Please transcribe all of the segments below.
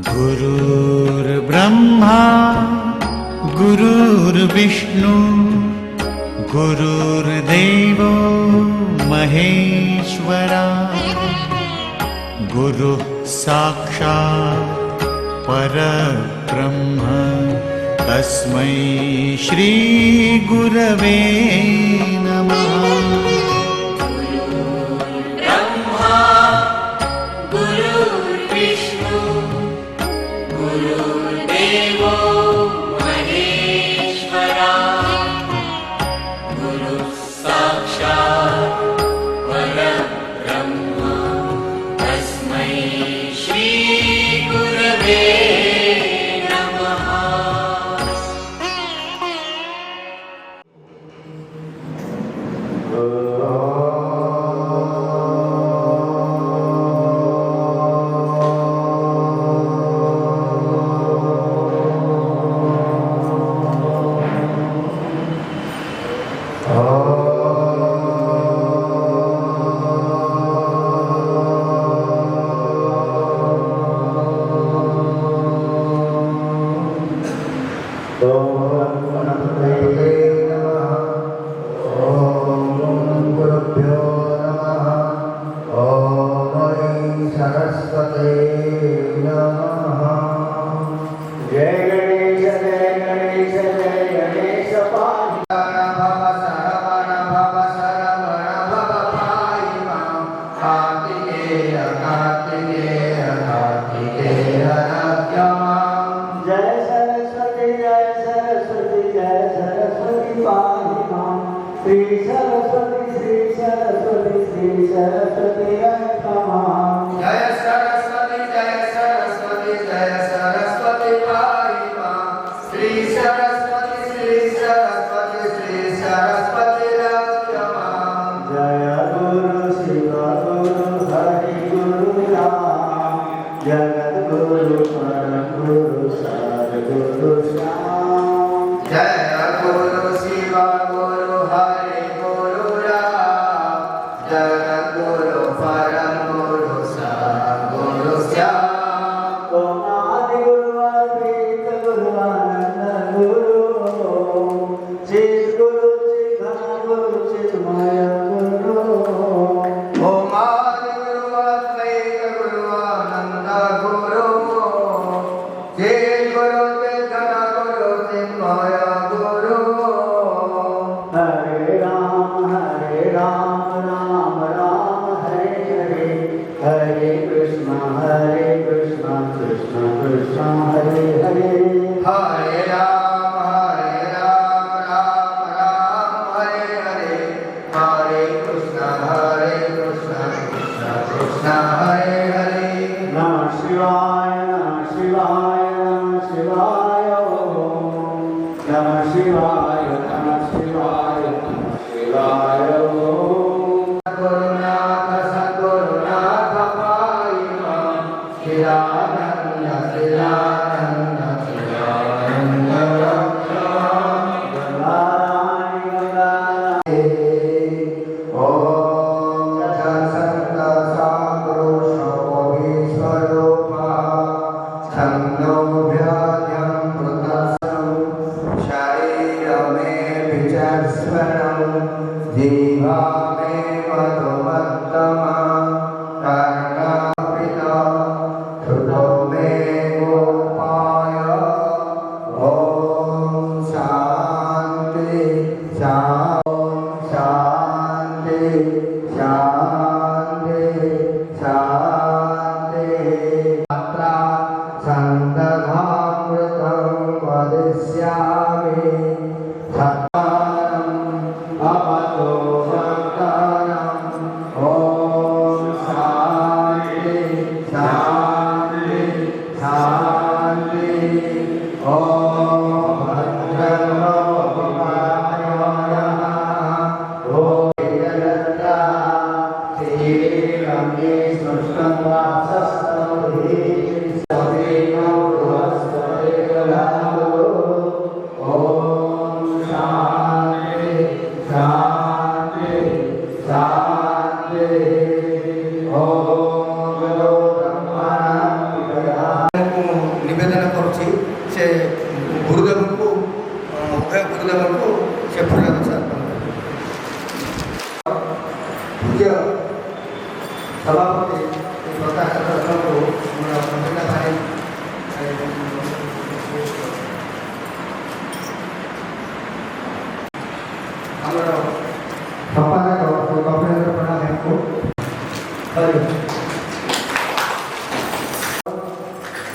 गुरुर्ब्रह्मा गुरुर्विष्णु गुरुर्देवो महेश्वरा गुरुः साक्षात् परब्रह्म तस्मै श्री गुरवे नमः। गुरुर्ब्रह्मा गुरुर्विष्णु गुरुर्देवो महेश्वरा गुरुः साक्षात् परब्रह्म तस्मै श्री गुरवे नमः।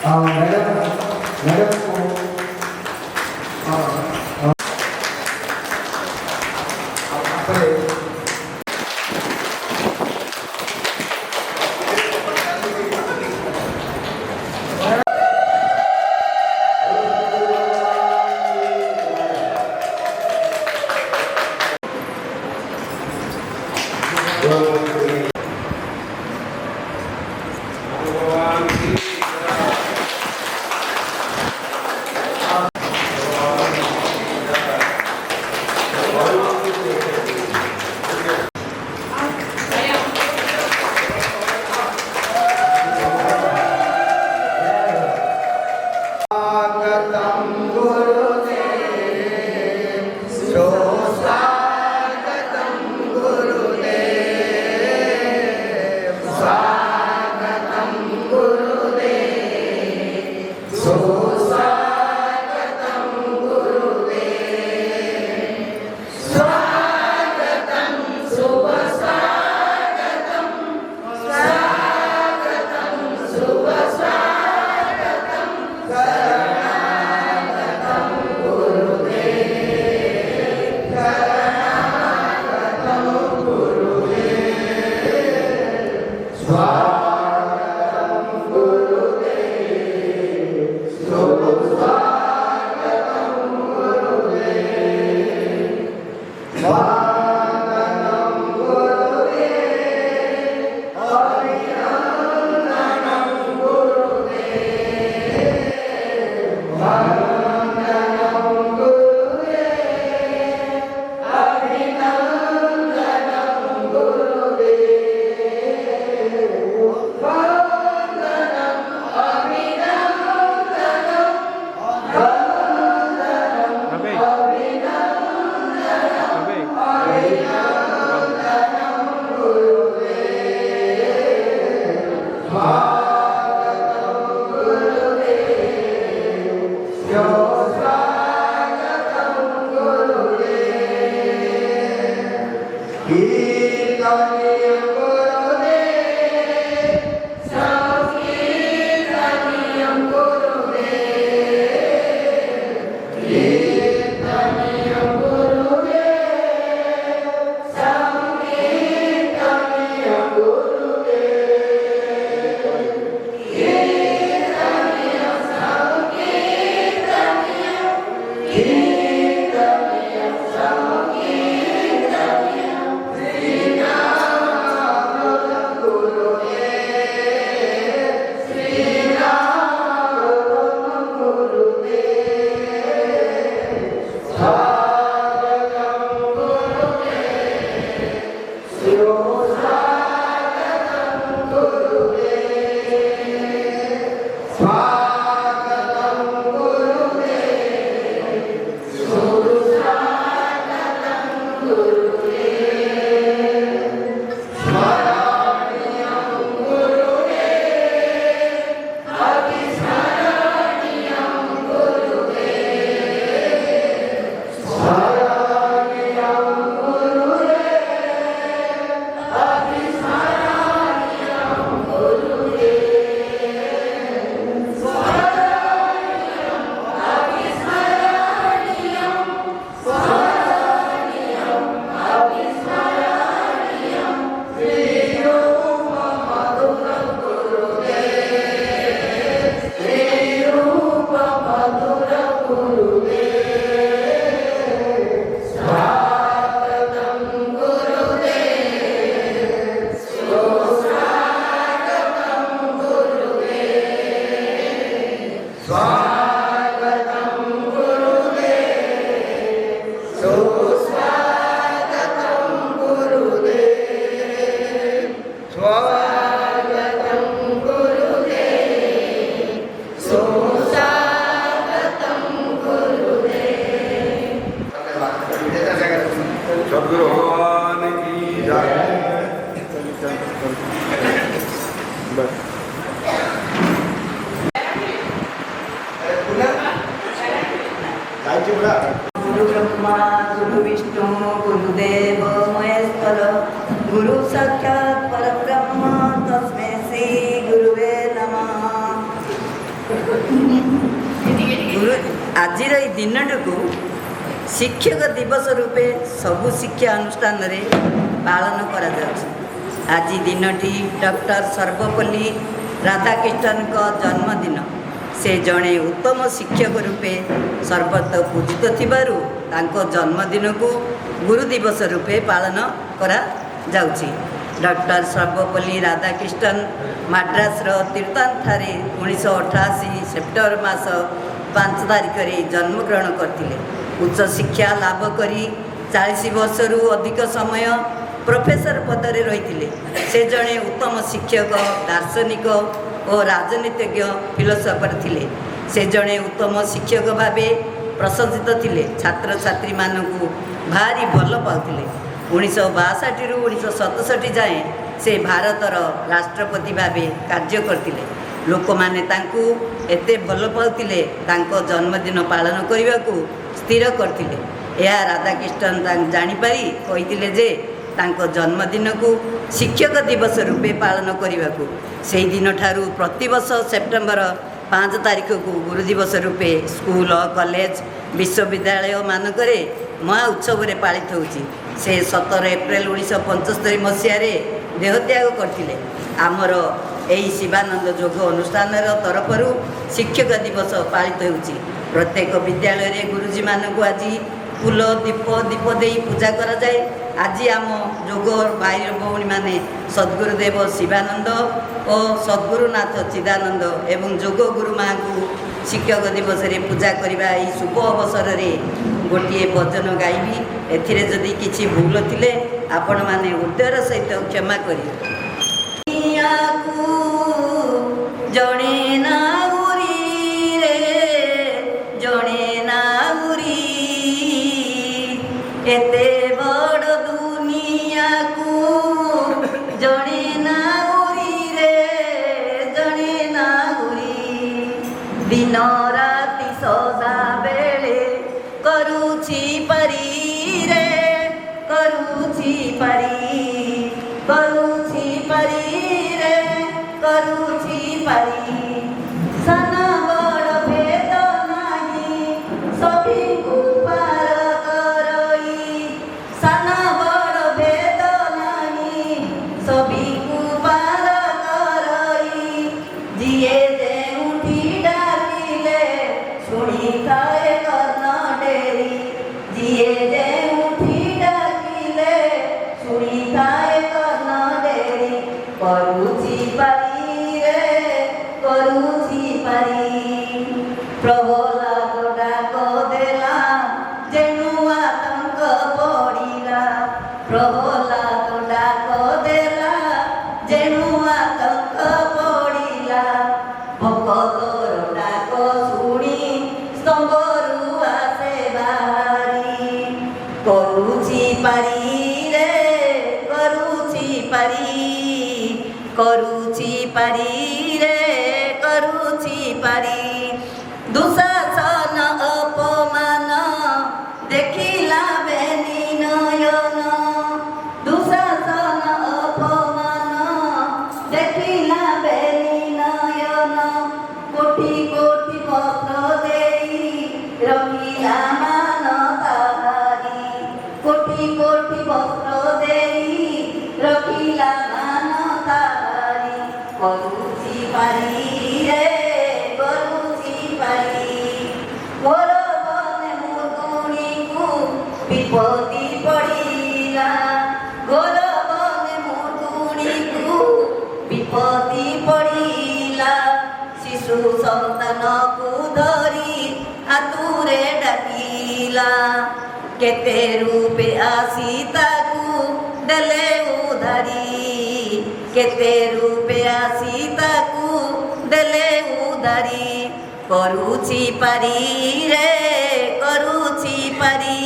मैडम को अपने सद्गुरु भगवान की जय। गुरु ब्रह्मा गुरु विष्णु गुरुदेव महेश्वर गुरु साक्षात् परब्रह्म तस्मै श्री गुरुवे नमः। ଆଜିର ଏଇ ଦିନଟିକୁ ଶିକ୍ଷକ ଦିବସ ରୂପେ ସବୁ ଶିକ୍ଷା ଅନୁଷ୍ଠାନରେ ପାଳନ କରାଯାଉଛି। ଆଜି ଦିନଟି ଡକ୍ଟର ସର୍ବପଲ୍ଲୀ ରାଧାକ୍ରିଷ୍ଣନଙ୍କ ଜନ୍ମଦିନ। ସେ ଜଣେ ଉତ୍ତମ ଶିକ୍ଷକ ରୂପେ ସର୍ବତ୍ର ପୂଜିତ ଥିବାରୁ ତାଙ୍କ ଜନ୍ମଦିନକୁ ଗୁରୁ ଦିବସ ରୂପେ ପାଳନ କରାଯାଉଛି। ଡକ୍ଟର ସର୍ବପଲ୍ଲୀ ରାଧାକ୍ରିଷ୍ଣନ ମାଡ୍ରାସର ତୀର୍ଥାନ୍ଠାରେ 1988 ସେପ୍ଟେମ୍ବର ମାସ 5 ତାରିଖରେ ଜନ୍ମଗ୍ରହଣ କରିଥିଲେ। ଉଚ୍ଚଶିକ୍ଷା ଲାଭ କରି 40 ବର୍ଷରୁ ଅଧିକ ସମୟ ପ୍ରଫେସର ପଦରେ ରହିଥିଲେ। ସେ ଜଣେ ଉତ୍ତମ ଶିକ୍ଷକ, ଦାର୍ଶନିକ ଓ ରାଜନୀତିଜ୍ଞ ଫିଲୋସଫର ଥିଲେ। ସେ ଜଣେ ଉତ୍ତମ ଶିକ୍ଷକ ଭାବେ ପ୍ରଶଂସିତ ଥିଲେ। ଛାତ୍ରଛାତ୍ରୀମାନଙ୍କୁ ଭାରି ଭଲ ପାଉଥିଲେ। 1962ରୁ 1967 ଯାଏଁ ସେ ଭାରତର ରାଷ୍ଟ୍ରପତି ଭାବେ କାର୍ଯ୍ୟ କରିଥିଲେ। ଲୋକମାନେ ତାଙ୍କୁ ଏତେ ଭଲ ପାଉଥିଲେ, ତାଙ୍କ ଜନ୍ମଦିନ ପାଳନ କରିବାକୁ ସ୍ଥିର କରିଥିଲେ। ଏହା ରାଧାକ୍ରିଷ୍ଣନ ଜାଣିପାରି କହିଥିଲେ ଯେ ତାଙ୍କ ଜନ୍ମଦିନକୁ ଶିକ୍ଷକ ଦିବସ ରୂପେ ପାଳନ କରିବାକୁ। ସେହିଦିନଠାରୁ ପ୍ରତିବର୍ଷ ସେପ୍ଟେମ୍ବର 5 ତାରିଖକୁ ଗୁରୁ ଦିବସ ରୂପେ ସ୍କୁଲ, କଲେଜ, ବିଶ୍ୱବିଦ୍ୟାଳୟମାନଙ୍କରେ ମହା ଉତ୍ସବରେ ପାଳିତ ହେଉଛି। ସେ 17 ଏପ୍ରିଲ 1975 ମସିହାରେ ଦେହତ୍ୟାଗ କରିଥିଲେ। ଆମର ଏହି ଶିବାନନ୍ଦ ଯୋଗ ଅନୁଷ୍ଠାନର ତରଫରୁ ଶିକ୍ଷକ ଦିବସ ପାଳିତ ହେଉଛି। ପ୍ରତ୍ୟେକ ବିଦ୍ୟାଳୟରେ ଗୁରୁଜୀମାନଙ୍କୁ ଆଜି ଫୁଲ, ଦୀପ ଦେଇ ପୂଜା କରାଯାଏ। ଆଜି ଆମ ଯୋଗ ଭାଇ ଭଉଣୀମାନେ ସଦ୍ଗୁରୁଦେବ ଶିବାନନ୍ଦ ଓ ସଦ୍ଗୁରୁନାଥ ଚିଦାନନ୍ଦ ଏବଂ ଯୋଗ ଗୁରୁମାଙ୍କୁ ଶିକ୍ଷକ ଦିବସରେ ପୂଜା କରିବା ଏହି ଶୁଭ ଅବସରରେ ଗୋଟିଏ ଭଜନ ଗାଇବି। ଏଥିରେ ଯଦି କିଛି ଭୁଲ ଥିଲେ ଆପଣମାନେ ହୃଦୟର ସହିତ କ୍ଷମା କରିବେ। ଜଣେ ନାଉରୀ ରେ ଜଣେ ନାଉରୀ, ଏତେ ବଡ଼ ଦୁନିଆକୁ ଜଣେ ନାଉରୀ ରେ ଜଣେ ନାଉରୀ, ଦିନ ରାତି ସଦାବେଳେ କରୁଛି ପାରି ରେ କରୁଛି ପାରି, କରୁଛି ପାରି ରେ କରୁଛି ପାରି। ସାନ ବଡ଼ ଭେଦ ନାହିଁ ସଭିଙ୍କୁ ପାର କରଇ, ସାନ ବଡ଼ ଭେଦ ନାହିଁ ସଭିଙ୍କୁ ପାର କରଇ, ଯିଏ ଯେଉଁଠି ଡାକିଲେ ଶୁଣିଥାଏ କର୍ଣ୍ଣ ଡେରି, ଯିଏ ଯେଉଁଠି ଡାକିଲେ ଶୁଣିଥାଏ କର୍ଣ୍ଣ ଡେରି, କରୁଛି ପାରି ରେ କରୁଛି ପାରି। ପ୍ରହ୍ଲାଦ ଡାକ ଦେଲା ଯେଣୁ ଆତଙ୍କ ପଡ଼ିଲା, ପ୍ରହ୍ଲାଦ ଡାକ ଦେଲା ଯେଣୁ ଆତଙ୍କ ପଡ଼ିଲା, ଭଗତର ଡାକ ଶୁଣି ସ୍ତମ୍ଭରୁ ଆସେ ବାହାରି, କରୁଛି ପାରି ରେ କରୁଛି ପାରି, କରୁଛି ପାରି ରେ କରୁଛି ପାରି। ଦୁଃଶାସନ ଅପମାନ ଦେଖିଲା ବେନି ନୟନ, ଦୁଃଶାସନ ଅପମାନ ଦେଖିଲା ବେନି ନୟନ, କୋଟି କୋଟି ବସ୍ତ୍ର ଦେଇ ରଖିଲା ମାନ ତାହାରି, କୋଟି କୋଟି ବସ୍ତ୍ର ଦେଇ ରଖିଲା ମାନ ତାହାରି, କରୁଛି ପାରି ରେ କରୁଛି ପାରି। ମୋର ବନେ ମୁଦୁଣିକୁ ବିପତ୍ତି ପଡ଼ିଲା, ଘୋର ବନେ ମୁଦୁଣିକୁ ବିପତ୍ତି ପଡ଼ିଲା, ଶିଶୁ ସନ୍ତାନକୁ ଧରି ଆତୁରେ ଡାକିଲା, କେତେ ରୂପେ ଆସି ତାକୁ ଦେଲେ ଉଧାରି, କେତେ ରୂପେ ଆସି ତାକୁ ଦେଲେ ଉଧାରି, କରୁଛି ପାରି ରେ କରୁଛି ପାରି।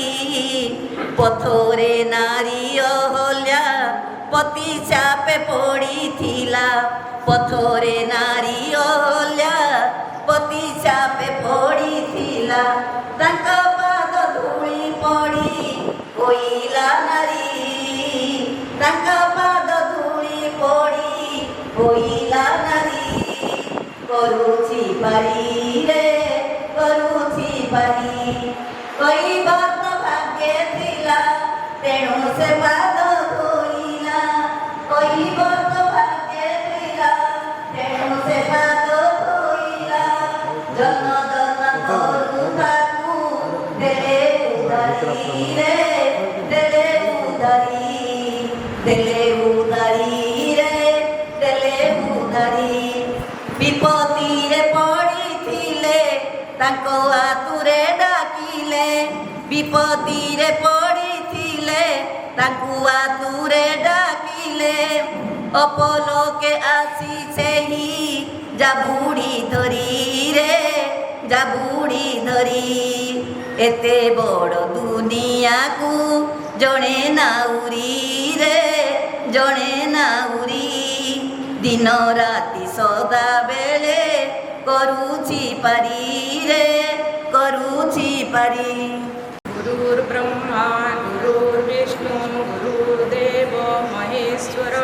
ପଥରେ ନାରୀ ଅହଲ୍ୟା ପତି ଚାପେ ପଡ଼ିଥିଲା, ପଥରେ ନାରୀ ଅହଲ୍ୟା ପତି ଚାପେ ପଡ଼ିଥିଲା, ତାଙ୍କ ପାଦ ଧୂଳି ପଡ଼ି ହୋଇଲା ନାରୀ, ତାଙ୍କ ପାଦ ଧୂଳି ପଡ଼ି ହୋଇଲା ନାରୀ, କରୁଛି ପାରି ରେ କରୁଛି ପାରି କହିବାର ଭାଗ୍ୟ ଥିଲା ତେଣୁ ସେ ପାଦ ଧୋଇଲା କହିବାର ଭାଗ୍ୟ ଥିଲା ତେଣୁ ସେ ପାଦ ଧୋଇଲା ଜନ ଜନ କରୁ ତାକୁ ଦେଲେ ଉଦାରୀ ରେ ଦେଲେ ଉଦାରୀ ଦେଲେ ଉଦାରୀ ରେ ଦେଲେ ଉଦାରୀ ବିପତ୍ତିରେ ପଡ଼ିଥିଲେ ତାଙ୍କ ଆତୁରେ ଡାକିଲେ ବିପତ୍ତିରେ ପଡ଼ିଥିଲେ ତାଙ୍କୁ ଆତୁରେ ଡାକିଲେ ଅପଲୋକେ ଆସି ସେହି ଜାବୁଡ଼ି ଧରିରେ ଜାବୁଡ଼ି ଧରି ଏତେ ବଡ଼ ଦୁନିଆକୁ ଜଣେ ନାଉରୀରେ ଜଣେ ନାଉରୀ ଦିନ ରାତି ସଦାବେଳେ କରୁଛି ପାରି କରୁଛି ପାରି गुरुर्ब्रह्मा गुरुर्विष्णु गुरुर्देव महेश्वर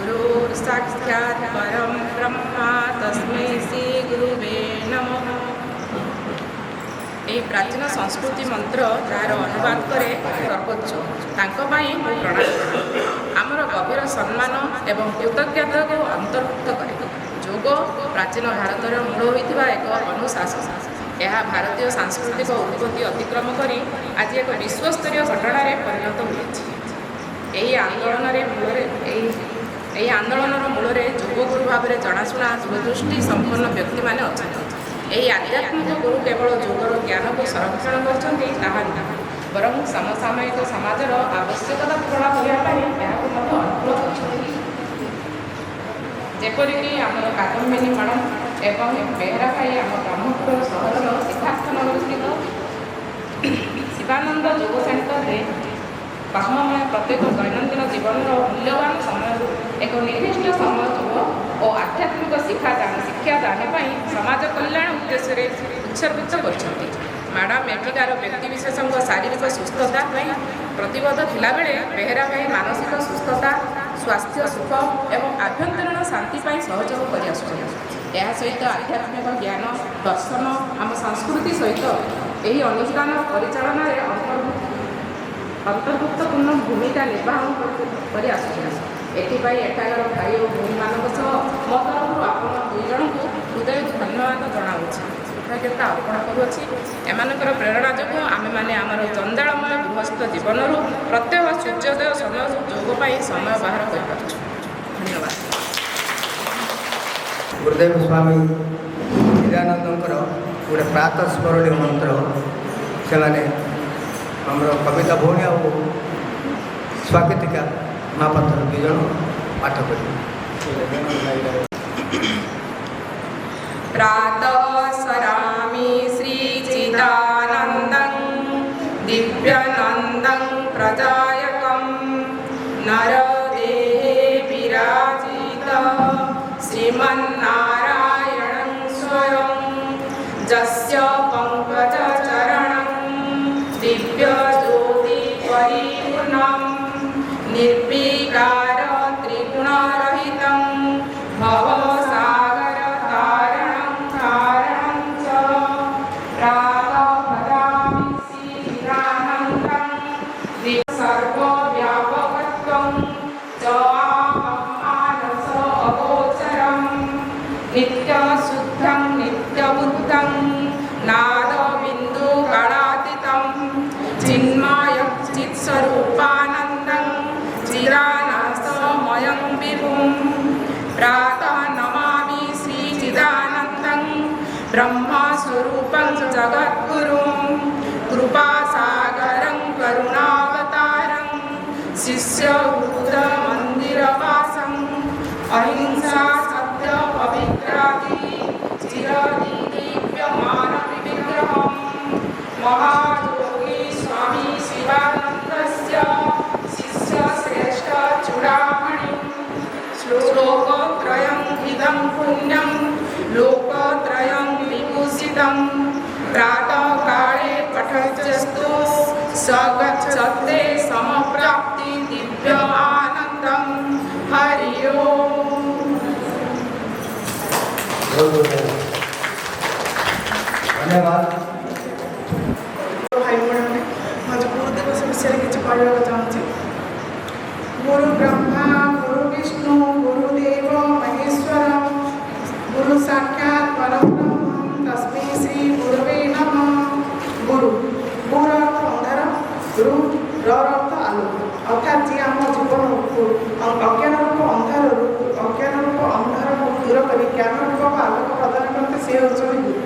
गुरुर्साक्षात् परं ब्रह्मा तस्मै श्री गुरुवे नमः। ଏହି ପ୍ରାଚୀନ ସଂସ୍କୃତି ମନ୍ତ୍ର ଯାହାର ଅନୁବାଦ କରେ ସର୍ବୋଚ୍ଚ ତାଙ୍କ ପାଇଁ ମୁଁ ପ୍ରଣାମ କରେ। ଆମର ଗଭୀର ସମ୍ମାନ ଏବଂ କୃତଜ୍ଞତାକୁ ଅନ୍ତର୍ଭୁକ୍ତ କରେ। ଯୋଗ ପ୍ରାଚୀନ ଭାରତର ମୂଳ ହୋଇଥିବା ଏକ ଅନୁଶାସନ। ଏହା ଭାରତୀୟ ସାଂସ୍କୃତିକ ଉତ୍ପତ୍ତି ଅତିକ୍ରମ କରି ଆଜି ଏକ ବିଶ୍ୱସ୍ତରୀୟ ଘଟଣାରେ ପରିଣତ ହୋଇଛି। ଏହି ଆନ୍ଦୋଳନର ମୂଳରେ ଯୋଗଗୁରୁ ଭାବରେ ଜଣାଶୁଣା ଦୂରଦୃଷ୍ଟି ସମ୍ପନ୍ନ ବ୍ୟକ୍ତିମାନେ ଅଛନ୍ତି। ଏହି ଆଧ୍ୟାତ୍ମିକ ଗୁରୁ କେବଳ ଯୋଗର ଜ୍ଞାନକୁ ସଂରକ୍ଷଣ କରିଛନ୍ତି ତାହା ନୁହେଁ, ବରଂ ସମସାମୟିକ ସମାଜର ଆବଶ୍ୟକତା ପୂରଣ କରିବା ପାଇଁ ଏହାକୁ ମଧ୍ୟ ଅନୁକୂଳ କରିଛନ୍ତି। ଯେପରିକି ଆମର କାଦମ୍ବିନୀ ମ୍ୟାଡ଼ାମ୍ ଏବଂ ବେହେରା ଭାଇ ଆମ ବ୍ରହ୍ମପୁର ସହରର ସିଦ୍ଧାର୍ଥନଗର ସ୍ଥିତ ଶିବାନନ୍ଦ ଯୋଗ ସେଣ୍ଟରରେ ବାହ୍ମମୟ ପ୍ରତ୍ୟେକ ଦୈନନ୍ଦିନ ଜୀବନର ମୂଲ୍ୟବାନ ସମୟରୁ ଏକ ନିର୍ଦ୍ଦିଷ୍ଟ ସମୟ ଯୋଗ ଓ ଆଧ୍ୟାତ୍ମିକ ଶିକ୍ଷାଦାନ ପାଇଁ ସମାଜ କଲ୍ୟାଣ ଉଦ୍ଦେଶ୍ୟରେ ଉତ୍ସର୍ଗିତ କରିଛନ୍ତି। ମ୍ୟାଡ଼ାମ୍ ଏଠିକାର ବ୍ୟକ୍ତିବିଶେଷଙ୍କ ଶାରୀରିକ ସୁସ୍ଥତା ପାଇଁ ପ୍ରତିବଦ୍ଧ ଥିଲାବେଳେ ବେହେରା ଭାଇ ମାନସିକ ସୁସ୍ଥତା ସ୍ୱାସ୍ଥ୍ୟ ସୁଖ ଏବଂ ଆଭ୍ୟନ୍ତରୀଣ ଶାନ୍ତି ପାଇଁ ସହଯୋଗ କରିଆସୁଛନ୍ତି। ଏହା ସହିତ ଆଧ୍ୟାତ୍ମିକ ଜ୍ଞାନ ଦର୍ଶନ ଆମ ସଂସ୍କୃତି ସହିତ ଏହି ଅନୁଷ୍ଠାନ ପରିଚାଳନାରେ ଅନ୍ତର୍ଭୁକ୍ତପୂର୍ଣ୍ଣ ଭୂମିକା ନିର୍ବାହ କରି ଆସୁଛନ୍ତି। ଏଥିପାଇଁ ଏଠାକାର ଭାଇ ଓ ଭଉଣୀମାନଙ୍କ ସହ ମୋ ତରଫରୁ ଆପଣ ଦୁଇ ଜଣଙ୍କୁ ହୃଦୟରୁ ଧନ୍ୟବାଦ ଜଣାଉଛି, କୃତଜ୍ଞତା ଅର୍ପଣ କରୁଅଛି। ଏମାନଙ୍କର ପ୍ରେରଣା ଯୋଗୁଁ ଆମେମାନେ ଆମର ଜଞ୍ଜାଳମୟ ଗୃହସ୍ଥ ଜୀବନରୁ ପ୍ରତ୍ୟହ ସୂର୍ଯ୍ୟୋଦୟ ସମୟ ଯୋଗ ପାଇଁ ସମୟ ବାହାର କରିପାରୁଛୁ। ଧନ୍ୟବାଦ। ଗୁରୁଦେବ ସ୍ୱାମୀ ଚିଦାନନ୍ଦଙ୍କର ଗୋଟେ ପ୍ରାତଃ ସ୍ମରଣୀୟ ମନ୍ତ୍ର ସେମାନେ ଆମର କବିତା ଭଉଣୀ ଆଉ ସ୍ୱାଗତିକା ମହାପାତ୍ର ଦୁଇ ଜଣ ପାଠ କରିବେ। प्रातः स्मरामि श्रीचिदानन्दं दिव्यानन्दं प्रजायकं नरदेहे विराजितं श्रीमन्नारायणं स्वयं जस्य पङ्कजचरणं दिव्यज्योतिपरिपूर्णं निर्विकार त्रिगुणरहितं भवसागरतारणं तारणं च प्रातःभजामि श्रीचिदानन्दं सर्वव्यापकत्वं च मानस अगोचरं नित्यशुद्धं नित्यबुद्धं नादबिन्दुकणातीतं चिन्मयचित्स्वरूपानन्दं चिरानसमयं विभुं प्रातः नमामि श्रीचिदानन्दं ब्रह्मस्वरूपं जगद्गुरुं कृपासागरं करुणावतारं शिष्यहृदमन्दिरवासं अहिंसा सत्य पवित्रादि चिरदिव्यमानविग्रहं महायोगी स्वामी शिवानन्दस्य शिष्यश्रेष्ठ चूडामणि श्लोकत्रयं इदं पुण्यं लोकत्रयं विभूषितं प्रातःकाले पठत्यस्तु स गच्छते समप्राप्ति दिव्य आनन्दं हरि ओम्। धन्यवाद। ଅଜ୍ଞାନ ରୂପ ଅନ୍ଧାରକୁ ଦୂର କରି ଜ୍ଞାନ ରୂପକୁ ଆଲୋକ ପ୍ରଦାନ କରନ୍ତି ସେ ହେଉଛନ୍ତି ଗୁରୁ।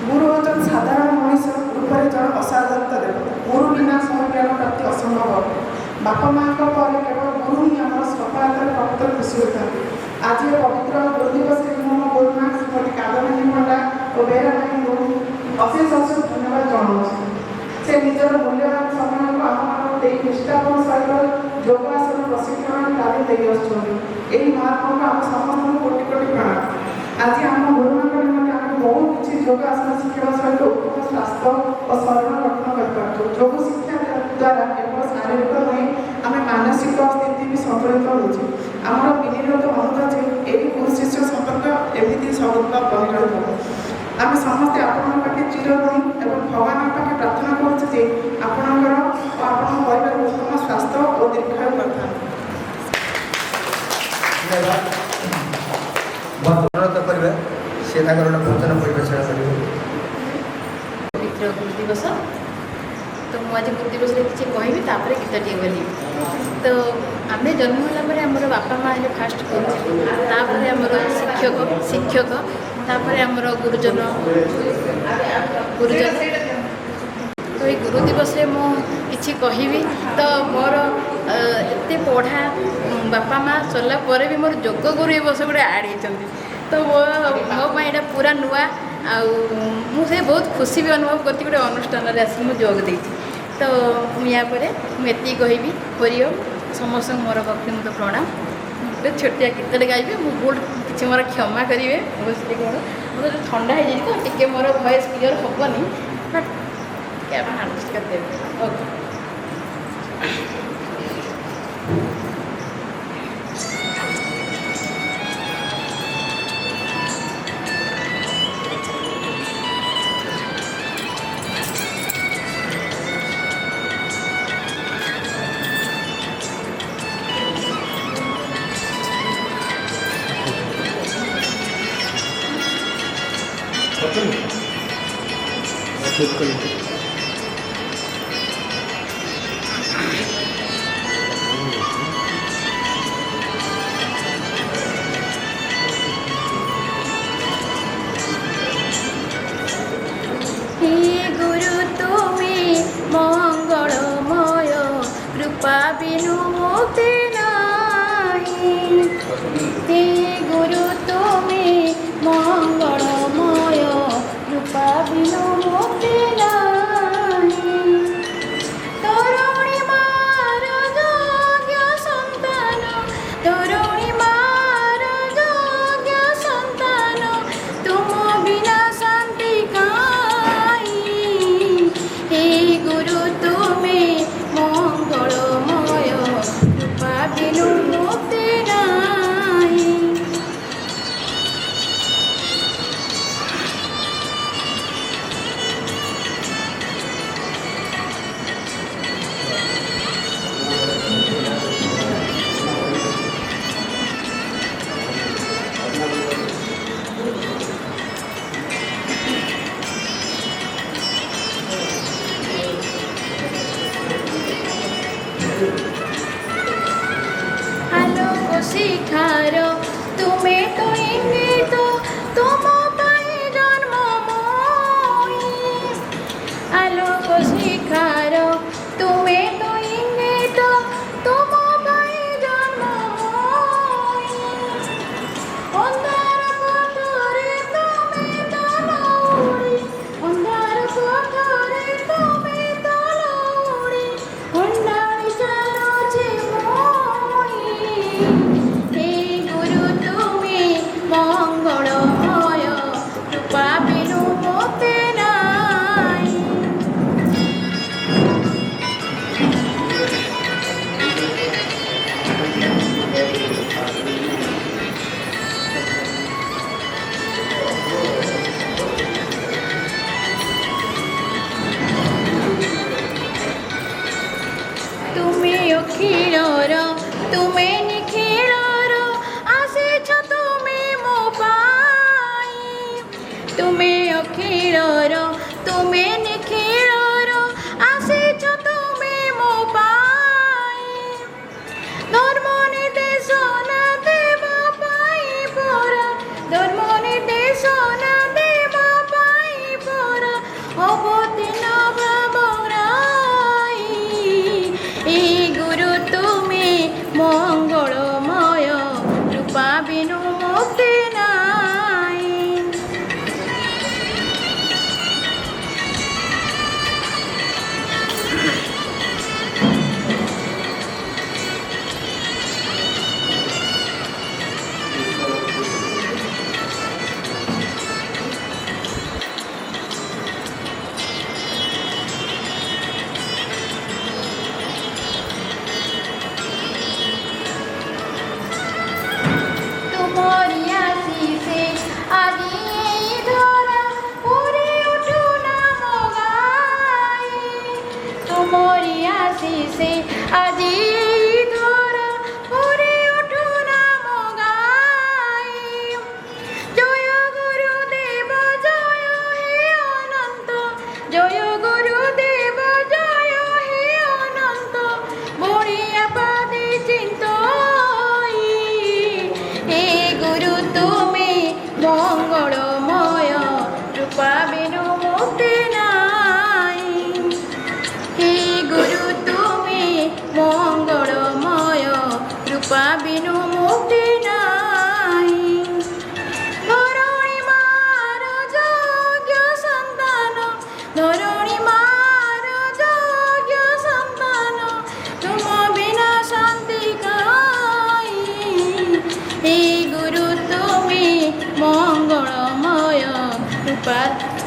ଗୁରୁ ହେଉଛନ୍ତି ସାଧାରଣ ମଣିଷ ରୂପରେ ଜଣେ ଅସାଧାରଣ ଦେବତା। ଗୁରୁ ବିନା ଜ୍ଞାନ ପ୍ରାପ୍ତି ଅସମ୍ଭବ। ବାପା ମାଆଙ୍କ ପରେ କେବଳ ଗୁରୁ ହିଁ ଆମର ସଫଳତାରେ ପ୍ରକୃତ ଖୁସି ହୋଇଥାନ୍ତି। ଆଜି ପବିତ୍ର ଗୁରୁ ଦିବସରେ ମୁଁ ମୋ ଗୁରୁମା ଶ୍ରୀମତୀ କାଦମ୍ବିନୀ ପଣ୍ଡା ଓ ବେହେରା ଭାଇଙ୍କୁ ଅଶେଷ ଧନ୍ୟବାଦ ଜଣାଉଛି। ସେ ନିଜର ମୂଲ୍ୟବାନ ସମୟକୁ ଆମମାନଙ୍କୁ ଦେଇ ନିଷ୍ଠାପନ ସହିତ ଯୋଗ ଆସନ ପ୍ରଶିକ୍ଷଣ ତାଲିମ ଦେଇ ଆସୁଛନ୍ତି। ଏହି ମହାତ୍ମାଙ୍କୁ ଆମ ସମସ୍ତଙ୍କୁ କୋଟି କୋଟି ପ୍ରଣାମ। ଆଜି ଆମ ଗୁରୁମାଙ୍କ ନିମନ୍ତେ ଆମେ ବହୁତ କିଛି ଯୋଗ ଆସନ ଶିଖିବା ସହିତ ଉତ୍ତମ ସ୍ୱାସ୍ଥ୍ୟ ଓ ଶରୀର ଗଠନ କରିପାରୁଛୁ। ଯୋଗ ଶିକ୍ଷା ଦ୍ୱାରା କେବଳ ଶାରୀରିକ ନୁହେଁ ଆମେ ମାନସିକ ସ୍ଥିତି ବି ସନ୍ତୁଳିତ ହେଉଛି। ଆମର ବିନିଯୋଗ ଅନୁଭବ ଯେ ଏହି ଗୁରୁ ଶିଷ୍ୟ ସମ୍ପର୍କ ଏମିତି ସର୍ବଦା ବନି ରହିବ। ଆମେ ସମସ୍ତେ ଆପଣଙ୍କ ପାଖେ ଚିରଋଣୀ ଏବଂ ଭଗବାନଙ୍କ ପାଖେ ପ୍ରାର୍ଥନା କରୁଛୁ ଯେ ଆପଣଙ୍କର ଓ ଆପଣଙ୍କ ପରିବାର ଉତ୍ତମ ସ୍ୱାସ୍ଥ୍ୟ ଓ ଦୀର୍ଘାୟୁ କରିଥାନ୍ତି। ଅନୁରୋଧ କରିବେ ସେ ତାଙ୍କର ଗୋଟେ ଭୋଜନ ପରିବେଷଣ କରିବେ। ପବିତ୍ର ଗୁରୁ ଦିବସ ତ ମୁଁ ଆଜି ଗୁରୁ ଦିବସରେ କିଛି କହିବି, ତାପରେ ଗୀତଟିଏ ବୋଲିବି। ତ ଆମେ ଜନ୍ମ ହେଲା ପରେ ଆମର ବାପା ମା ହେଲେ ଫାଷ୍ଟ ଗୁରୁ, ତାପରେ ଆମର ଶିକ୍ଷକ, ତାପରେ ଆମର ଗୁରୁଜନ। ତ ଏଇ ଗୁରୁ ଦିବସରେ ମୁଁ କିଛି କହିବି। ତ ମୋର ଏତେ ପଢ଼ା ବାପା ମା ସରିଲା ପରେ ବି ମୋର ଯୋଗ ଗୁରୁ ଏ ବର୍ଷ ଗୋଟେ ଆଡ଼୍ ହେଇଛନ୍ତି। ତ ମୋ ପାଇଁ ଏଇଟା ପୁରା ନୂଆ। ଆଉ ମୁଁ ସେ ବହୁତ ଖୁସି ବି ଅନୁଭବ କରିଛି ଗୋଟେ ଅନୁଷ୍ଠାନରେ ଆସି ମୁଁ ଯୋଗ ଦେଇଛି। ତ ମୁଁ ୟା ପରେ ମୁଁ ଏତିକି କହିବି। ହରିଓମ୍। ସମସ୍ତଙ୍କୁ ମୋର ଭକ୍ତିମତ ପ୍ରଣାମ। ଗୋଟେ ଛୋଟିଆ ଗୀତଟେ ଗାଇବି। ମୁଁ ଭୁଲ କିଛି ମୋର କ୍ଷମା କରିବେ। ଭୁଲଟି କ'ଣ ମୋତେ ଥଣ୍ଡା ହେଇଯାଇଛି ତ ଟିକେ ମୋର ଭଏସ୍ କ୍ଲିଅର୍ ହେବନି, ବଟ୍ ଆପଣ ଆଡ଼ଜଷ୍ଟ କରିଦେବେ। ଓକେ। गुरु तुमे मंगलमय कृपा बिनु मुक्ति नाही। हे गुरु तुमे मंगलमय कृपा बिनु मुक्ति नाही। तरुणी मार योग्य संतान, तरुणी मार योग्य संतान, तुम बिना शांति काई। हे गुरु तुमे मंगलमय कृपा बिनु मुक्ति नाही। आलोक शिखार तुमे तो इंगित तुम पाई जन्म मोई। आलोक शिखार तुमे तो इंगित तुम पाई जन्म मोई। अंधार पथरे तुमे तलौड़ी, अंधार पथरे तुमे तलौड़ी, अंधारी चारोचे मोई। हे गुरु तुमे मंगलमय कृपा बिनु मुक्ति नाही। तुमे अखिलर तुमे निखिलर आसीछ तुमे मो पाई। तुमे अखिलर तुमे निखिलर आसीछ तुमे मो पाई। धर्म निदे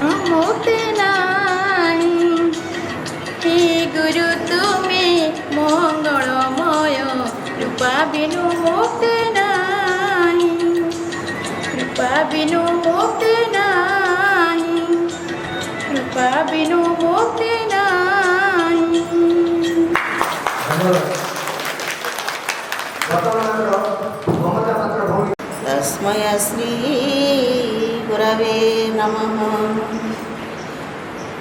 मुक्ति नाही। हे गुरु तुमे मंगलमय कृपा बिनु मुक्ति नाही। कृपा बिनु मुक्ति नाही। कृपा बिनु मुक्ति नाही। ଧନ୍ୟବାଦ। ବର୍ତ୍ତମାନର ମମତା ପାତ୍ର ଭଉଣୀ तस्मै श्री गुरवे नमः।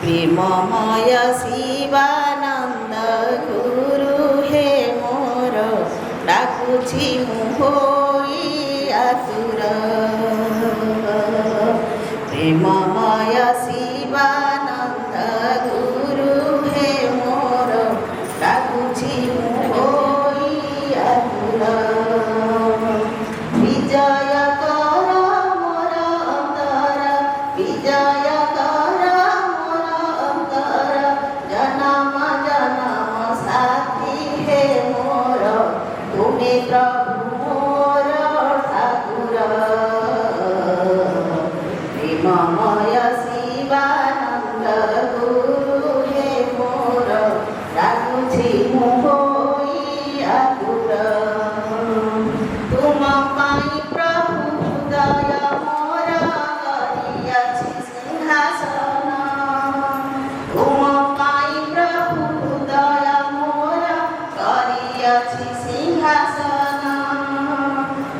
प्रेममय शिवानंद गुरु हे मोर डाकुछि मु होई आतुर। प्रेममय शिवानंद गुरु हे मोर डाकुछि मु होई आतुर। विजय कर मोर अंतर, विजय कर मोर अंतर, जन्म जन्म साथी हे मोर तुमे प्रभु मोर ठाकुर। प्रेममय शिवानंद गुरु हे मोर डाकुछि मु होई आतुर। तुम पाई प्रभु हृदय मोर करियाछि सिंहासन। तुम पाई प्रभु हृदय मोर करियाछि सिंहासन।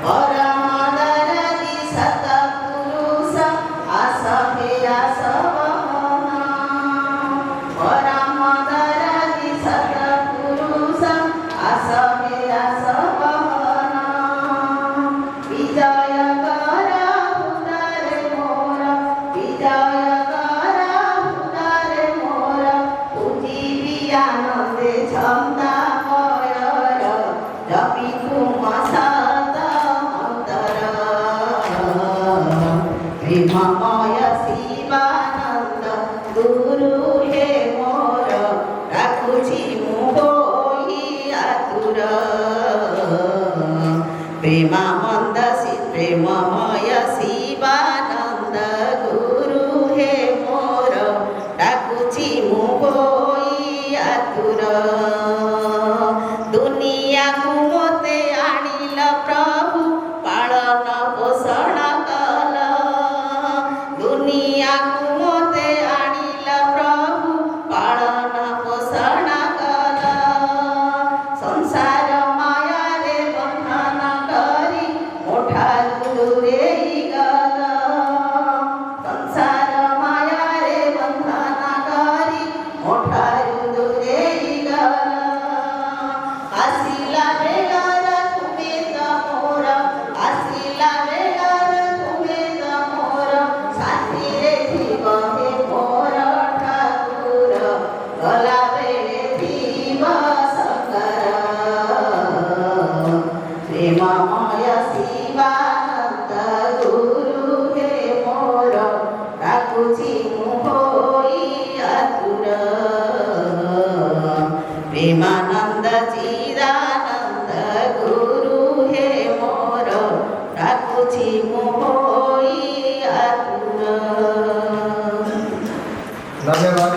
परम दरदी सतपुरुष आस हे आस बहन। परम दरदी सतपुरुष आस हे आस बहन। विजय कर हृदय मोर, विजय कर हृदय मोर, उजीवी आनंदे छंदा पयर, जपि तुम सत अंतर। प्रेममय शिवानंद गुरु हे मोर डाकुछि मु होई आतुर। प्रेमानंद प्रेममय शिवानंद गुरु हे मोर डाकुछि मु होई आतुर। दुनिया को मोते आनिल प्रभु पालन पोषण कल। दुनिया को मोते आनिल प्रभु पालन पोषण कल। संसार माया रे बंधन करी मोठारू दूरेई गल। संसार माया रे बंधन करी मोठारू दूरेई गल। आसिला बेगर तुमे त मोर, आसिला बेगर तुमे त मोर, साथी रे थिब हे मोर ठाकुर, गला बेले थिब शंकर। प्रेममय शिवानंद गुरु हे मोर डाकुछि मु होई आतुर। प्रेमानंद चिदानंद गुरु हे मोर डाकुछि मु होई आतुर। ଧନ୍ୟବାଦ।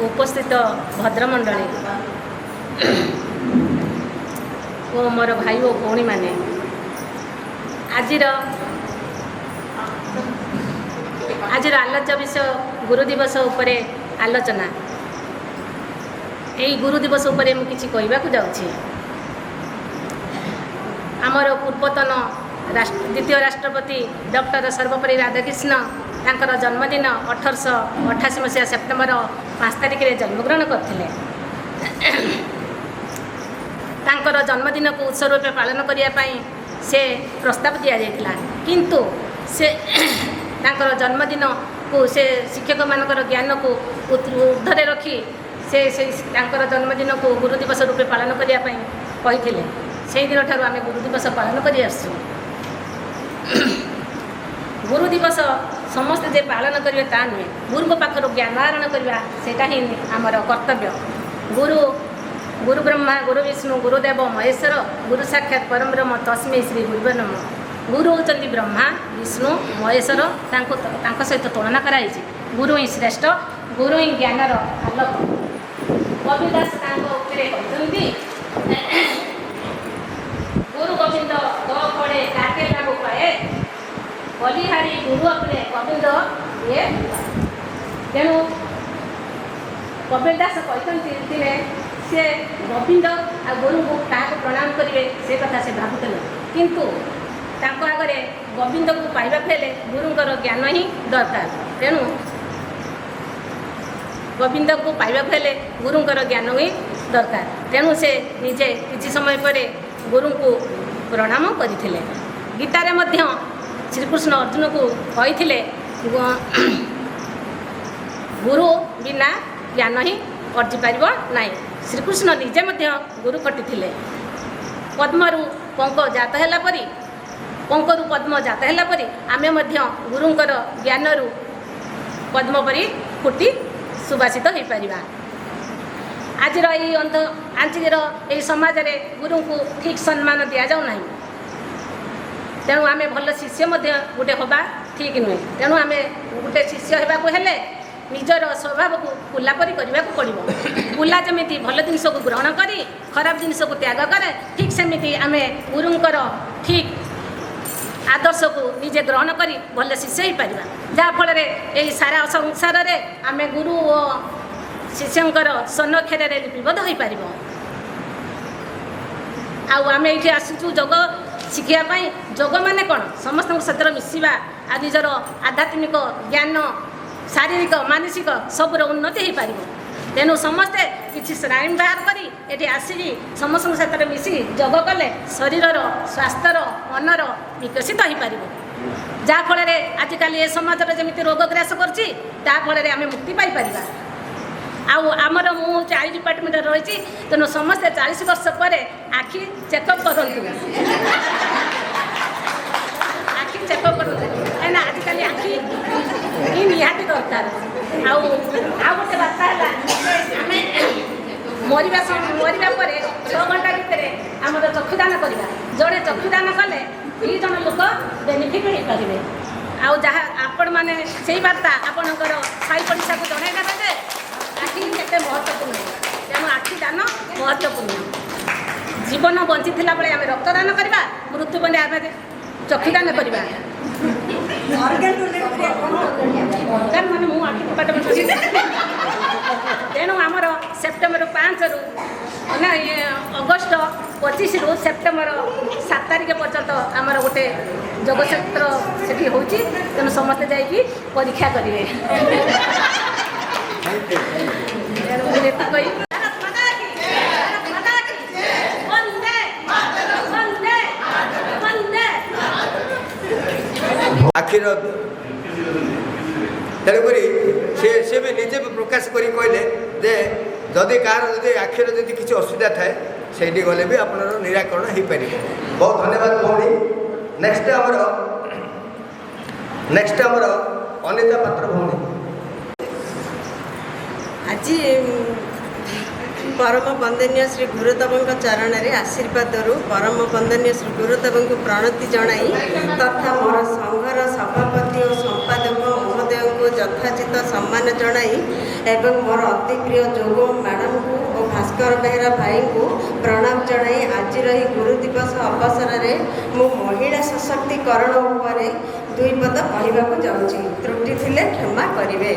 उपस्थित भद्रमंडली ओ मोर भाई ओ भौणी माने आज आलोच्य विषय गुरु दिवस उपरे आलोचना। यही गुरु दिवस उपरे मु किछि कहबाकू जाउछि। आमर पूर्वतन द्वितीय राष्ट्रपति डॉक्टर सर्वपल्ली राधाकृष्ण तांकर जन्मदिन 1888 मसीहा सेप्टेम्बर 5 तारिख में जन्मग्रहण करथिले। तांकर जन्मदिन को उत्सव रूपे पालन करिया पई से प्रस्ताव दिया जायतिला, किंतु से तांकर जन्मदिन को से शिक्षक मानकर ज्ञान को ऊर्ध्वरे रखी से तांकर जन्मदिन को गुरु दिवस रूपे पालन करिया पई कहिथिले। सेही दिन ठारू आमे गुरु दिवस पालन करि आसु। गुरु दिवस समस्त जे पालन करेंगे ता नुहे, गुरु पाखर ज्ञान आहरण करवा सेटा ही आमर कर्तव्य। गुरु ब्रह्मा गुरु विष्णु गुरुदेव महेश्वर गुरु साक्षात परम ब्रह्म तस्मै श्री गुरुवे नमः। गुरु होचंती ब्रह्मा विष्णु महेश्वर सहित तुलना कराई। गुरु ही श्रेष्ठ, गुरु ही ज्ञानर आलोक। कबीरदास कहते गुरु गोविंद दो खड़े काटे लागू पाए, बलिहारी गुरु अपने गोविंद ये। तेणु कबीरदास कहते सी गोविंद आ गुरु को क्या प्रणाम करेंगे से कथा से भावुले, किंतु आगे गोविंद को पाइबा हेले गुरुंकर ज्ञान ही दरकार। तेणु गोविंद को पाइबा हेले गुरुंकर ज्ञान ही दरकार। तेणु से निजे किसी समय पर गुरु को प्रणाम करते। गीतारे मध्य श्रीकृष्ण अर्जुन को कही गुरु बिना ज्ञान ही अर्जी पार ना। श्रीकृष्ण निजे गुरु कटी पद्मरु पंक जात है परी, पंकरु पद्म जात है परी आमे गुरुंकर ज्ञान रु पद्म परी फुटी सुभाषित हो पार। आज ये समाज रे गुरु को ठीक सम्मान दि जाऊना। तेणु आम भल शिष्य गोटे हवा ठीक नुहे। तेणु आम गोटे शिष्य होगा हेले निजर स्वभाव को पुलापरी करने को पड़ो। पुला जमी भल जिन को ग्रहण करी खराब जिन को त्याग करे, ठीक सेमती आम गुरुंकर ठीक आदर्श को निजे ग्रहण करी भल शिष्य हो पार। जहाँफल ये सारा संसार रे आम गुरु और शिष्यंकर सन्नक्षर लिपिबद्ध हो पार। आम ये आसुचु योग शिखापी। योग मान कौन समस्त सहित मिसवा आ निजर आध्यात्मिक ज्ञान शारीरिक मानसिक सबूर उन्नति हो पार। तेणु समस्ते किसी टाइम बाहर करी ये आसिकी समस्त सहित मिसी योग कले शरीर स्वास्थ्यर मनर विकसित हो पार। जहाँफल आजिकल ये समाज जमी रोग ग्रास करफल आम मुक्ति पाइपर। आमर मुझे आई डिपार्टमेंट रही। तेणु समस्ते 40 वर्ष पर आखि चेकअप करूँ, आखि चेकअप करूँ कहीं आजिकल आखि निहाती दरकार। आउ गोटे बात है मरवा 6 घंटा भितर आम चक्षुदान करवा। जड़े चक्षुदान कले 2 जन लोक बेनिफिट हो पारे। जहाँ आपण मैंने से बार्ता आपणकर साई पड़िशा को जन देते आखि के महत्वपूर्ण। तेणु आखि दान महत्वपूर्ण। जीवन बंची बेले आम रक्तदान करवा, मृत्यु बेले आम चक्षुदान करवा। मैंने मुझे आखि डिपार्टमेंट तेणु आमर सेप्टेम्बर 5 रु अगस्ट 25 रु सेप्टेम्बर 7 तारिख पर्यंत आमर गोटे जगक्षेत्र से हो। तेणु समस्ते जाइए परीक्षा करेंगे। आखिर तेणुक सी भी निजे भी प्रकाश कर कहले जे जदि कह आखिर जदि किसी असुविधा थाए से गले भी आप निराकरण हो पार। बहुत धन्यवाद भौणी। नेक्स्ट आमर अनिता पात्र भौणी। आज परम वंदनीय श्री गुरुदेव चरण में आशीर्वाद परम वंदनीय श्री गुरुदेव को प्रणति जनाई तथा मोर संघर सभापति और संपादक महोदय को यथाचित सम्मान जनाई एवं मोर अति प्रिय जोग मैडम को और भास्कर बेहरा भाई को प्रणाम जनाई आज गुरु दिवस अवसर में मु महिला सशक्तिकरण उपर 2 पद कहवाक जाऊँगी। त्रुटि थिले क्षमा करेंगे।